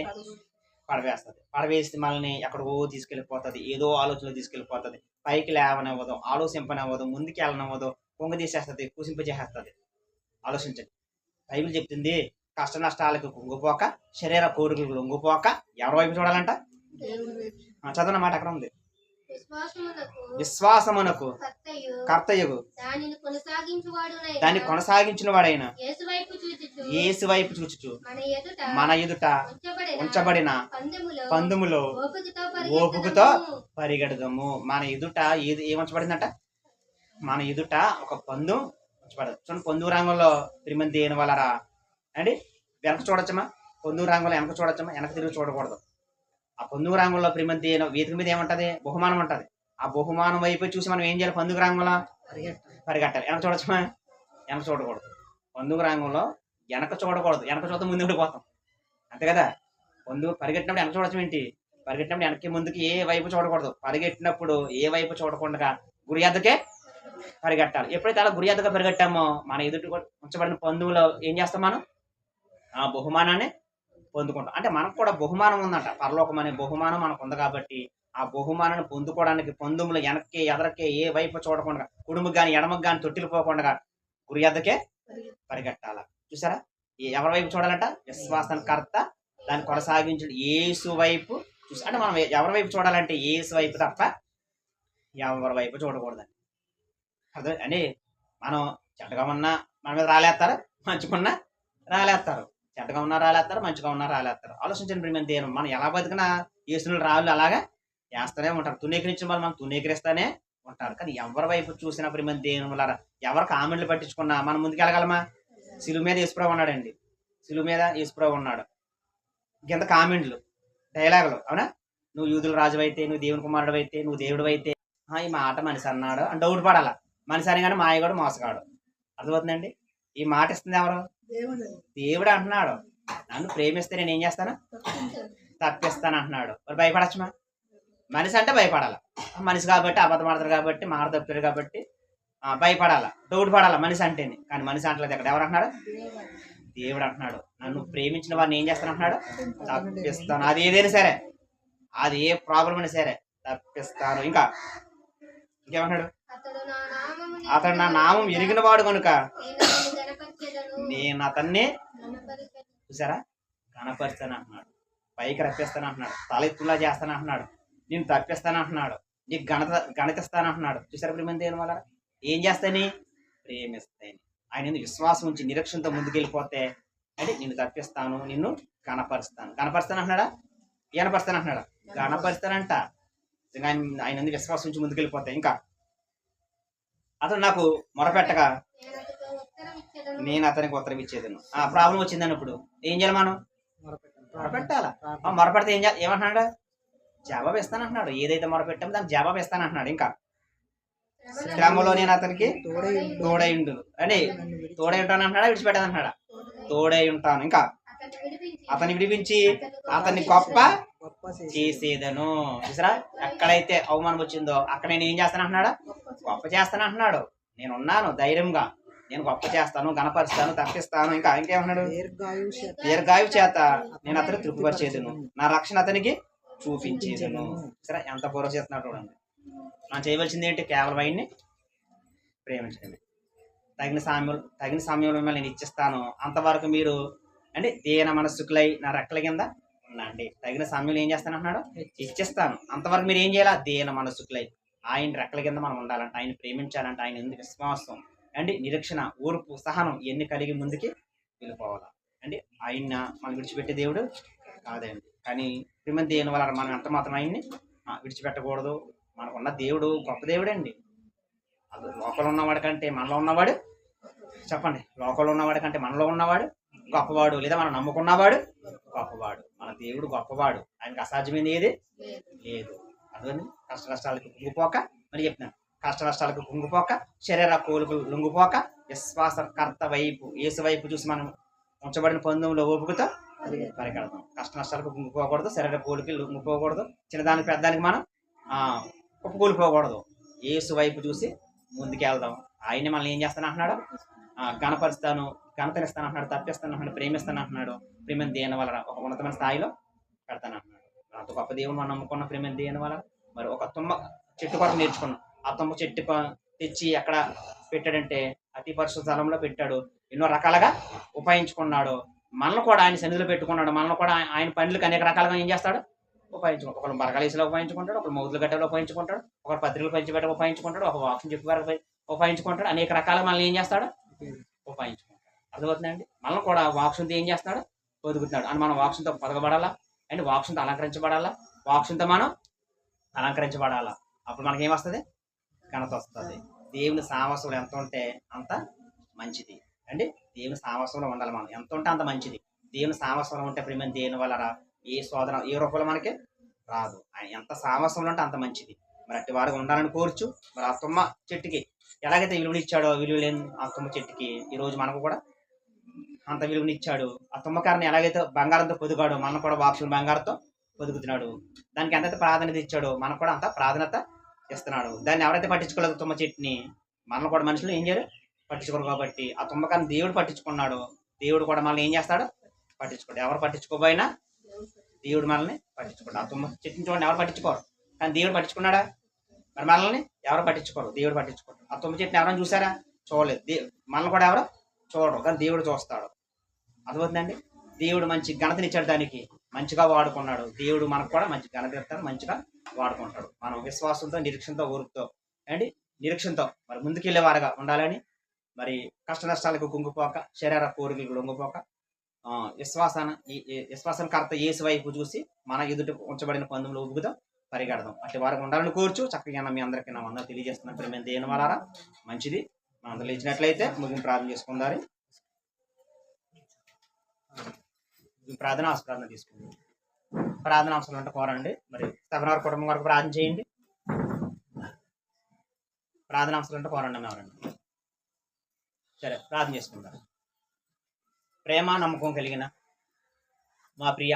పడవేస్తే మనల్ని ఎక్కడికో తీసుకెళ్ళిపోతుంది, ఏదో ఆలోచనలో తీసుకెళ్ళిపోతుంది, పైకి లేవనవ్వదు, ఆలోచింపనవ్వదు, ముందుకు వెళ్ళనవ్వదు, పొంగ తీసేస్తుంది, కూసింపజేసేస్తుంది. ఆలోచించండి. బైబిల్ చెప్తుంది కష్ట నష్టాలకు కుంగిపోక, శరీర కోరికలకు లొంగిపోక ఎవరి వైపు చూడాలంట? చదవన మాట అక్కడ ఉంది. విశ్వాసమునకు కర్తయు దాన్ని కొనసాగించిన వాడైన యేసు వైపు చూచుచు మన ఎదుట ఉంచబడిన పందెములో ఓపుకతో పరిగెడదాము. మన ఎదుట ఏది ఏముంచబడిందంట? మన ఎదుట ఒక పందెం ఉంచబడదు. చూడండి పొందు రంగంలో ప్రియమైన దేవుని వలరా అండి వెనక చూడొచ్చమ్మా, పొందు రంగంలో వెనక చూడొచ్చమ్మా, వెనక తిరిగి చూడకూడదు. ఆ పొందుగు రంగంలో ప్రియమైన దేవుని వేదిక మీద ఏముంటది, బహుమానం ఉంటది. ఆ బహుమానం వైపు చూసి మనం ఏం చేయాలి, పందుగు రంగంలో పరిగెట్టాలి. వెనక చూడొచ్చమా, వెనక చూడకూడదు. పందుగు రంగంలో వెనక చూడకూడదు, వెనక చూస్తే ముందు ఉండిపోతాం అంతే కదా. పందుగు పరిగెట్టినప్పుడు వెనక చూడటం ఏంటి, పరిగెట్టినప్పుడు వెనక్కి ముందుకి ఏ వైపు చూడకూడదు. పరిగెట్టినప్పుడు ఏ వైపు చూడకుండా గురి ఎద్దకే పరిగెట్టాలి. ఎప్పుడైతే అలా గురి ఎద్దగా పరిగెట్టామో మన ఎదుటి ఉంచబడిన పందువులో ఏం చేస్తాం, మనం ఆ బహుమానాన్ని పొందుకుంటాం. అంటే మనకు కూడా బహుమానం ఉందంట, పరలోకం అనే బహుమానం మనకు ఉంది. కాబట్టి ఆ బహుమానాన్ని పొందుకోవడానికి పందుములు వెనక్కి ఎదరకే ఏ వైపు చూడకుండా, కుడుముకు కానీ ఎడమకు కానీ తొట్టిలు పోకుండా గురి ఎద్దకే పరిగెట్టాల. చూసారా, ఎవరి వైపు చూడాలంట, విశ్వాసకర్త దాన్ని కొనసాగించుడు యేసు వైపు చూసి. అంటే మనం ఎవరి వైపు చూడాలంటే యేసు వైపు తప్ప ఎవరి వైపు చూడకూడదండి. అదే అని మనం చెడ్డగా ఉన్నా మన మీద రాలేస్తారు, మంచిగున్నా రాలేస్తారు. చెడ్డగా ఉన్నా రాలేస్తారు, మంచిగా ఉన్నా రాలేస్తారు. ఆలోచించండి ప్రియమైన దేవుని, మనం ఎలా బతికినా యేసుని రాళ్ళు అలాగా వేస్తూనే ఉంటారు. తునీకరించిన వాళ్ళు మనం తునీకరిస్తూనే ఉంటారు. కానీ ఎవరి వైపు చూసినా ప్రియమైన దేవుని వల్ల ఎవరు కామెంట్లు పట్టించుకున్నా మనం ముందుకు వెళ్ళగలమా. సిలువ మీద యేసుప్రభు ఉన్నాడండి, సిలువ మీద యేసుప్రభు ఉన్నాడు. కింద కామెంట్లు, డైలాగులు, అవునా, నువ్వు యూదుల రాజు అయితే, నువ్వు దేవుని కుమారుడు అయితే, నువ్వు దేవుడు అయితే, ఈ మాట మనిషి అన్నాడు అని డౌట్ పడాలా. మనిషి అని కానీ మాయగాడు మోసగాడు. అర్థమవుతుందండి. ఈ మాట ఇస్తుంది ఎవరు, దేవుడు అంటున్నాడు. నన్ను ప్రేమిస్తే నేను ఏం చేస్తాను, తప్పిస్తాను అంటున్నాడు. మరి భయపడచ్చుమా. మనిషి అంటే భయపడాలా, మనిషి కాబట్టి అబద్ధం ఆడతారు కాబట్టి మాట తప్పారు కాబట్టి భయపడాలా, డౌట్ పడాలా మనిషి అంటేనే. కానీ మనిషి అంటలేదు. ఎక్కడ ఎవరు అంటున్నాడు, దేవుడు అంటున్నాడు. నన్ను ప్రేమించిన వారిని ఏం చేస్తాను అంటున్నాడు, తప్పిస్తాను. అది ఏదైనా సరే, అది ఏ ప్రాబ్లం అయినా సరే తప్పిస్తాను. ఇంకా ఇంకేమన్నాడు, అతడు నా నామం ఎరిగిన వాడు కనుక నేను అతన్ని చూసారా కనపరుస్తాను అంటున్నాడు, పైకి రప్పిస్తాను అంటున్నాడు, తలెత్తులా చేస్తాను అంటున్నాడు, నేను తప్పిస్తాను అంటున్నాడు, నీకు గణతిస్తాను అంటున్నాడు. చూసారా ప్రేమ దేని వల్ల ఏం చేస్తాని, ప్రేమిస్తాను. ఆయన విశ్వాసం ఉంచి నిరీక్షణతో ముందుకెళ్ళిపోతే అంటే నిన్ను తప్పిస్తాను, నిన్ను కనపరుస్తాను. కనపరుస్తాను అంటున్నాడా, కనపరుస్తాను అంటున్నాడా, కనపరుస్తానంట. ఆయన విశ్వాసం ఉంచి ముందుకెళ్ళిపోతే. ఇంకా అతను నాకు మొరపెట్టగా నేను అతనికి ఉత్తరం ఇచ్చేదను. ఆ ప్రాబ్లం వచ్చిందని ఇప్పుడు ఏం చేయాలి, మనం మొరపెట్టాలా. మొరపెడితే ఏం చేయాలి, ఏమంటున్నాడు, జవాబు ఇస్తానంటున్నాడు. ఏదైతే మొరపెట్టామో దానికి జవాబు ఇస్తానంటున్నాడు. ఇంకా శ్రమలో నేను అతనికి తోడై ఉండు అని, తోడై ఉంటాను అంటున్నాడా, విడిచిపెట్టానంటున్నాడా, తోడై ఉంటాను. ఇంకా అతన్ని విడిపించి అతన్ని గొప్ప చేసేదను. చూసారా, ఎక్కడైతే అవమానం వచ్చిందో అక్కడ నేను ఏం చేస్తాను అంటున్నాడు, గొప్ప చేస్తాను అంటున్నాడు. నేను ఉన్నాను ధైర్యంగా, నేను గొప్ప చేస్తాను, గణపరుస్తాను, తప్పిస్తాను. ఇంకా ఇంకేమన్నాడు, దీర్ఘాయువు చేత నేను అతను తృప్తిపరిచేదను, నా రక్షణ అతనికి చూపించేదను. సరే, ఎంత పూర్వ చేస్తున్నాడు చూడండి. మనం చేయవలసింది ఏంటి, కేవలం ఆయన్ని ప్రేమించడమే. తగిన సమయంలో మిమ్మల్ని నేను ఇచ్చిస్తాను, అంతవరకు మీరు అంటే దీన మనస్సుకులై నా రెక్కల కింద ఉండండి. తగిన సమయంలో ఏం చేస్తాను అంటున్నాడు, ఇచ్చిస్తాను, అంతవరకు మీరు ఏం చేయాలా, దీన మనస్సుకులై ఆయన రెక్కల కింద మనం ఉండాలంటే, ఆయన ప్రేమించాలంటే, ఆయన ఎందుకు విశ్వాసం అండి, నిరీక్షణ, ఓర్పు, సహనం ఇవన్నీ కలిగి ముందుకి వెళ్ళిపోవాలా అండి. ఆయన మనం విడిచిపెట్టే దేవుడు కాదండి. కానీ ప్రేమ దేని వల్ల మనం ఎంత మాత్రం ఆయన్ని విడిచిపెట్టకూడదు. మనకున్న దేవుడు గొప్ప దేవుడు అండి. అది లోకంలో ఉన్నవాడి కంటే మనలో ఉన్నవాడు, చెప్పండి, లోకంలో ఉన్నవాడి కంటే మనలో ఉన్నవాడు గొప్పవాడు, లేదా మనం నమ్ముకున్నవాడు గొప్పవాడు. మన దేవుడు గొప్పవాడు, ఆయనకు అసాధ్యమైంది ఏది లేదు. అదే కష్ట నష్టాలకు కుంగిపోక, మరి చెప్తున్నాను, కష్ట నష్టాలకు కుంగిపోక, శరీర కోలుకు లొంగిపోక, విశ్వాసకర్త వైపు యేసు వైపు చూసి మనం ఉంచబడిన పందెంలో ఓపుకుతో పరిగెడతాం. కష్ట నష్టాలకు కుంగిపోకూడదు, శరీర కోలుకి లొంగిపోకూడదు, చిన్నదానికి పెద్దదానికి మనం ఒప్పుకోలిపోకూడదు. యేసు వైపు చూసి ముందుకెళ్దాం. ఆయన్ని మనల్ని ఏం చేస్తాను అంటున్నాడు, గణపరుస్తాను, గణతనిస్తాను అంటున్నాడు, తప్పిస్తాను అంటున్నాడు, ప్రేమిస్తాను అంటున్నాడు. ప్రేమ దేని వల్ల ఒక ఉన్నతమైన స్థాయిలో పెడతాను అంటున్నాడు. అంత గొప్ప దేవుడు మనం నమ్ముకున్న ప్రేమ దేని వల్ల. మరి ఒక తుమ్మ చెట్టు కొరకు నేర్చుకున్నాం. ఆ తుమ్మ చెట్టు తెచ్చి ఎక్కడ పెట్టాడంటే అతి పరిశుద్ధ స్థలంలో పెట్టాడు. ఎన్నో రకాలుగా ఉపయోగించుకున్నాడు. మనల్ని కూడా ఆయన సన్నిధిలో పెట్టుకున్నాడు. మనల్ని కూడా ఆయన పనులకు అనేక రకాలుగా ఏం చేస్తాడు, ఉపయోగించుకుంటాడు. ఒకరు బరకాలేసిలో ఉపయోగించుకుంటాడు, ఒకరు మౌతులు గట్టలో ఉపయోగించుకుంటాడు, ఒకరు పత్రికలు పంచిపెట్ట ఉపయోగించుకుంటాడు, ఒక వాక్యం చెప్పి వారికి ఉపయోగించుకుంటాడు. అనేక రకాలుగా మనల్ని ఏం చేస్తాడు, ఉపయోగించుకుంటాడు. అర్థమవుతుందండి. మనల్ని కూడా వాక్యంతో ఏం చేస్తాడు, పొదుగుతున్నాడు. అని మనం వాక్యంతో పొదగబడాలా అండ్ వాక్యంతో అలంకరించబడాలా, వాక్యంతో మనం అలంకరించబడాలా. అప్పుడు మనకి ఏమొస్తుంది, ఘనత వస్తుంది. దేవుని సామస్సులు ఎంత ఉంటే అంత మంచిది అండి. దేవుని సామస్యంలో ఉండాలి మనం, ఎంత ఉంటే అంత మంచిది. దేవుని సామస్యంలో ఉంటే ప్రేమ దేని వల్ల ఏ శోధన ఏ రూపంలో మనకి రాదు. ఆయన ఎంత సామస్యంలో ఉంటే అంత మంచిది. మరి అట్టి వారికి ఉండాలని కోరుచు. మరి ఆ తుమ్మ చెట్టుకి ఎలాగైతే విలువనిచ్చాడో, విలువ లేని ఆ తుమ్మ చెట్టుకి ఈరోజు మనకు కూడా అంత విలువనిచ్చాడు. ఆ తుమ్మకారిని ఎలాగైతే బంగారంతో పొదుగాడో, మనం కూడా బాక్సులు బంగారంతో పొదుగుతున్నాడు. దానికి ఎంతైతే ప్రాధాన్యత ఇచ్చాడో మనకు కూడా అంత ప్రాధాన్యత ఇస్తున్నాడు. దాన్ని ఎవరైతే పట్టించుకోలేదు తుమ్మ చెట్టుని, మనం కూడా మనుషులు ఏం చేయాలి, పట్టించుకోరు. కాబట్టి ఆ తుమ్మకాన్ని దేవుడు పట్టించుకున్నాడు. దేవుడు కూడా మనల్ని ఏం చేస్తాడు, పట్టించుకోడు. ఎవరు పట్టించుకోపోయినా దేవుడు మనల్ని పట్టించుకోడు. ఆ తుమ్మ చెట్టుని చూడండి, ఎవరు పట్టించుకోరు, కానీ దేవుడు పట్టించుకున్నాడా? మరి మనల్ని ఎవరు పట్టించుకోరు, దేవుడు పట్టించుకోడు. ఆ తుమ్మ చెట్టుని ఎవరైనా చూసారా? చూడలేదు. మనల్ని కూడా ఎవరు చూడరు, కానీ దేవుడు చూస్తాడు. అర్థమవుతుందండి. దేవుడు మంచి ఘనతనిచ్చాడు, దానికి మంచిగా వాడుకున్నాడు. దేవుడు మనకు కూడా మంచి ఘనత ఇస్తాడు, మంచిగా వాడుకుంటాడు. మనం విశ్వాసంతో, నిరీక్షణతో, ఓర్పుతో అండి, నిరీక్షణతో మరి ముందుకెళ్ళేవారుగా ఉండాలని, మరి కష్ట నష్టాలకు కుంగిపోక, శరీర కోరికలకు లొంగిపోక, విశ్వాసాన్ని కర్త యేసు వైపు చూసి మన ఎదుట ఉంచబడిన పందులు ఊపుతో పరిగెడదాం. అట్టి వారికి ఉండాలని కోర్చు. చక్కగా మీ అందరికీ నా వందలు తెలియజేస్తున్నాను. ప్రేమ దేని వల్ల మంచిది. మన అందరూ ఇచ్చినట్లయితే ముగింపు ప్రార్థన చేసుకుందారు. ప్రార్థన ఆస్ప్రార్థన తీసుకుందాం. ప్రార్థన అవసరం అంటే కోరండి. మరి సభనార్ కుటుంబం వరకు ప్రార్థన చేయండి. ప్రార్థన అవసరం అంటే కోరండి ఎవరండి. సరే, ప్రార్థన చేసుకుందాం. ప్రేమ నమ్మకం కలిగిన మా ప్రియ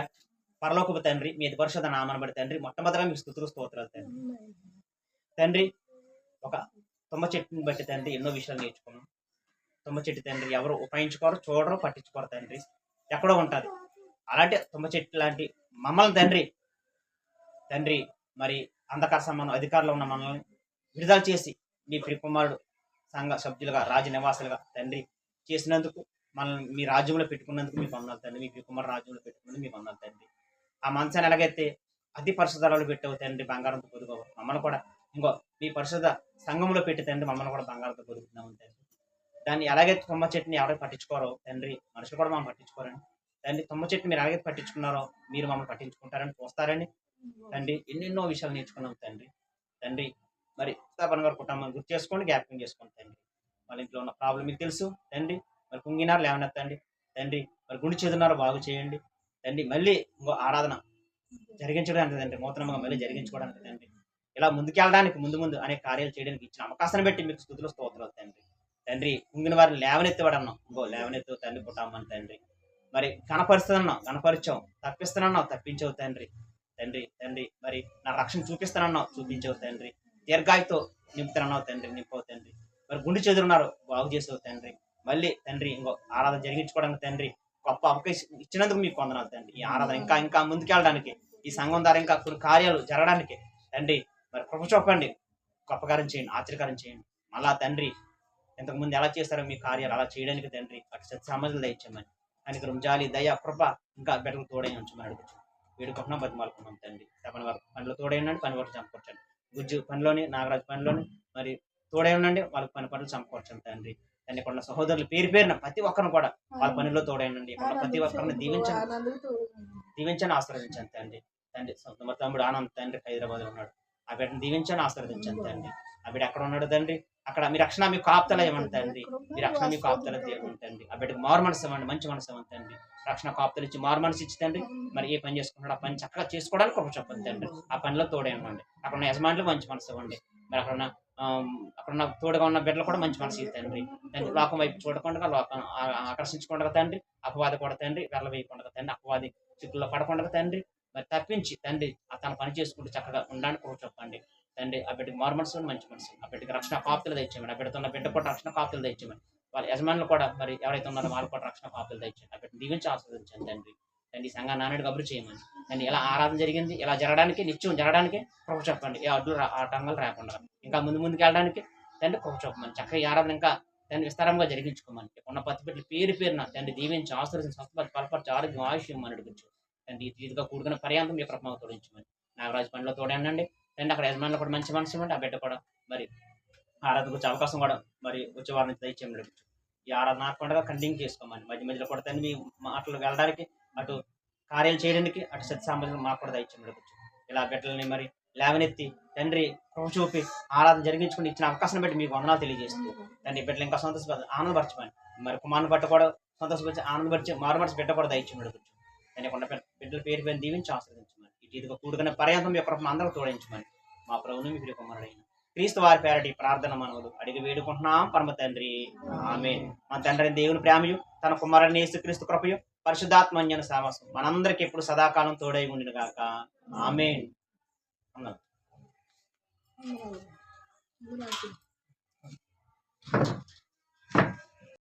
పరలోకపు తండ్రి, మీ పరిశుద్ధ నామాన్ని బట్టి తండ్రి, మొట్టమొదటిగా మీకు స్తుతులు స్తోత్రాలు తండ్రి. తండ్రి, ఒక తుమ్మ చెట్టుని బట్టి తండ్రి ఎన్నో విషయాలు నేర్చుకున్నాం. తుమ్మ చెట్టు తండ్రి ఎవరు ఉపయోగించుకోరు, చూడరు, పట్టించుకోరు తండ్రి. ఎక్కడో ఉంటుంది. అలాంటి తుమ్మ చెట్టు లాంటి మమ్మల్ని తండ్రి మరి అంధకార సంబంధం అధికారులు ఉన్న మనల్ని విడుదల చేసి మీ ప్రియకుమారుడు సంఘ సభ్యులుగా, రాజ నివాసులుగా తండ్రి చేసినందుకు, మనల్ని మీ రాజ్యంలో పెట్టుకున్నందుకు మీకు వందనాలు తండ్రి. మీ ప్రియకుమారు రాజ్యంలో పెట్టుకున్నందుకు మీకు వందనాలు తండ్రి. ఆ మనసాన్ని ఎలాగైతే అతి పరిశుద్ధాలలో పెట్టావు తండ్రి, బంగారంతో పొదుగు మమ్మల్ని కూడా ఇంకో మీ పరిశుద్ధ సంఘంలో పెట్టి తండ్రి మమ్మల్ని కూడా బంగారంతో పొదుగుతున్నాము తండ్రి. దాన్ని ఎలాగైతే తుమ్మ చెట్టుని ఎవరైతే పట్టించుకోరో తండ్రి, మనుషులు కూడా మమ్మల్ని పట్టించుకోరండి తండ్రి. తుమ్మ చెట్టు మీరు ఎలాగైతే పట్టించుకున్నారో మీరు మమ్మల్ని పట్టించుకుంటారని చూస్తారని తండ్రి. ఎన్నెన్నో విషయాలు నేర్చుకున్నాం తండ్రి. మరి స్థాపన గారి కుటుంబాన్ని గుర్తు చేసుకోండి, జ్ఞాపకం చేసుకోండి తండ్రి. వాళ్ళ ఇంట్లో ఉన్న ప్రాబ్లం మీకు తెలుసు తండ్రి. మరి కుంగినారు లేవనెత్తండి తండ్రి. మరి గుండె చెదున్నారు బాగు చేయండి తండ్రి. మళ్ళీ ఇంకో ఆరాధన జరిగించడానికి తండ్రి, నూతనంగా మళ్ళీ జరిగించుకోవడానికి తండ్రి, ఇలా ముందుకెళ్ళడానికి ముందు అనేక కార్యాలు చేయడానికి ఇచ్చిన అవకాశాన్ని బట్టి మీకు స్తుతులు స్తోత్రాలు తండ్రి. కుంగిన వారిని లేవనెత్తివాడు అన్నాం, ఇంకో లేవనెత్తు తండ్రి కుటుంబాన్ని తండ్రి. మరి కనపరుస్తున్నావు, కనపరిచావు, తప్పిస్తున్నావు, తప్పించవు తండ్రి. మరి నా రక్షణ చూపిస్తానన్నావు, చూపించవు తండ్రి. దీర్ఘాయుతో నింపుతున్నావు తండ్రి, నింపవు తండ్రి. మరి గుండె చెదురున్నారు, బాగు చేసావు తండ్రి. మళ్ళీ తండ్రి ఇంకో ఆరాధన జరిగించుకోవడానికి తండ్రి గొప్ప అవకాశం ఇచ్చినందుకు మీకు వందనాలు తండ్రి. ఈ ఆరాధన ఇంకా ముందుకెళ్ళడానికి, ఈ సంఘం ద్వారా ఇంకా కొన్ని కార్యాలు జరగడానికి తండ్రి మరి కృప చూపండి, గొప్ప కార్యం చేయండి, ఆశ్చర్యకారం చేయండి. మళ్ళా తండ్రి ఇంతకుముందు ఎలా చేస్తారో మీ కార్యాలు అలా చేయడానికి తండ్రి అటు సత్సామర్థ్యం దయచేయమని, కనికరం, జాలి, దయ, కృప ఇంకా బిడ్డలు తోడై ఉంచమని అడుగుతాం, వేడుకుంటున్నాం, బతిమాలుకున్నాం తండ్రి. తపన వారు పనులు తోడై ఉండండి, పని వరకు చంపకూర్చండి. గుజ్జు పనిలోని, నాగరాజు పనిలోని మరి తోడై ఉండండి, వాళ్ళకి పనులు చంపకూర్చండి తండ్రి. తండ్రి కొన్న సహోదరులు పేరున ప్రతి ఒక్కరిని కూడా వాళ్ళ పనిలో తోడైనండి. ప్రతి ఒక్కరిని దీవించండి, ఆశీర్వదించండి తండ్రి. సొంత తమ్ముడు ఆనంద్ తండ్రి హైదరాబాద్ లో ఉన్నాడు, ఆ బిడ్డను దీవించండి, ఆశీర్వదించండి తండ్రి. ఆ బిడ్డ ఎక్కడ ఉన్నాడు తండ్రి, అక్కడ మీ రక్షణ మీకు కాపుతల ఇవ్వండి తండ్రి. మీ రక్షణ మీకు కాపుతల ఇవ్వండి తండ్రి. ఆ బిడ్డకు మారు మనసు ఇవ్వండి, మంచి మనసు ఇవ్వండి తండ్రి. రక్షణ కాపుతలు ఇచ్చి మారు మనసు ఇచ్చి తండ్రి మరి ఏ పని చేసుకుంటాడు ఆ పని చక్కగా చేసుకోవడానికి ఒక చెప్పండి తండ్రి. ఆ పనిలో తోడైవ్వండి. అక్కడ ఉన్న యజమానులు మంచి మనసు ఇవ్వండి. మరి అక్కడున్న తోడుగా ఉన్న బిడ్డలు కూడా మంచి మనసు తండ్రి. లోకం వైపు చూడకుండా, లోకం ఆకర్షించకుండా తండ్రి, అపవాది కూడా తండ్రి వెళ్ళవేయకుండా తండ్రి, అపవాది చిక్కుల్లో పడకుండా తండ్రి మరి తప్పించి తండ్రి తన పని చేసుకుంటూ చక్కగా ఉండడానికి కూడా చెప్పండి తండ్రి. ఆ బిడ్డకి మారు మనసు, మంచి మనసు, ఆ బిడ్డకి రక్షణ కాపుతలు తెచ్చేయమని, ఆ బిడ్డతో ఉన్న బిడ్డ కూడా రక్షణ కాపుతలు తెచ్చేయమని, వాళ్ళ యజమానులు కూడా మరి ఎవరైతే ఉన్నారో వాళ్ళు కూడా రక్షణ కాపుతలు తెచ్చేయండి. ఆ బిడ్డను దీవించి ఆస్వాదించండి తండ్రి. సంఘ నాన్నడికి అభివృద్ధి చేయమని తండ్రి. ఎలా ఆరాధన జరిగింది, ఇలా జరగడానికి, నిత్యం జరగడానికి కృప చెప్పండి. ఏ అడ్డు ఆటంకాలు రాకుండా ఇంకా ముందుకు వెళ్ళడానికి తండ్రి కృప చెప్పమని, చక్కగా ఈ ఆరాధన ఇంకా తండ్రి విస్తారంగా జరిగించుకోమని, ఉన్న పత్తి బిడ్డలు పేరున తండ్రి దీవించి ఆశీర్వదించి స్వస్థపరిచి బలపరిచి ఆరోగ్యం, ఆయుష్యం అని అడుగుచ్చు తండ్రి. ఇదిగా కూడుకున్న పర్యాంతం మీ కృపను తోడించమని, నాగరాజు పనిలో తోడండి తండ్రి. అక్కడ యజమానులు కూడా మంచి మనసు ఇవ్వండి. ఆ బిడ్డ కూడా మరి ఆరాధన వచ్చే అవకాశం కూడా మరి వచ్చే వారి నుంచి దయచేయమని అడుగుచ్చు. ఈ ఆరాధన ఆకుండా కంటిన్యూ చేసుకోమని, మధ్యలో కూడా తండ్రి మీ మాటలు వెళ్ళడానికి, అటు కార్యాలు చేయడానికి, అటు సత్య సాంబల్యం మాకు కూడా దయచేయమని అడుగుచ్చు. ఇలా బిడ్డలని మరి లేవనెత్తి తండ్రి కృప చూపి ఆరాధన జరిగించుకుని ఇచ్చిన అవకాశం బట్టి మీకు వందనాలు తెలియజేస్తూ తండ్రి బిడ్డలు ఇంకా ఆనందపరచమని మరి కుమారుని బట్ట కూడా సంతోషపరిచి ఆనందపరిచి మారుమడిచి బిడ్డ కూడా దయచేయమని అడుగుతున్నాం. దానికొండ బిడ్డల పేరు పైన దీవించి ఆశ్రదించమని ఇటుగా కూడుకునే పర్యంతం యొక్క కృపను అందరూ తోడించమని మా ప్రభువును మీ ప్రియ కుమారుడైన క్రీస్తు వారి పేరటి ప్రార్థన మనవులు అడిగి వేడుకుంటున్నాం పరమ తండ్రి ఆమేన్. మన తండ్రి దేవుని ప్రేమయు తన కుమారుని యేసుక్రీస్తు కృపయు పరిశుద్ధాత్మన్యన సావాసం మనందరికి ఎప్పుడు సదాకాలం తోడై ఉండిన గాక ఆమేన్. అన్నారు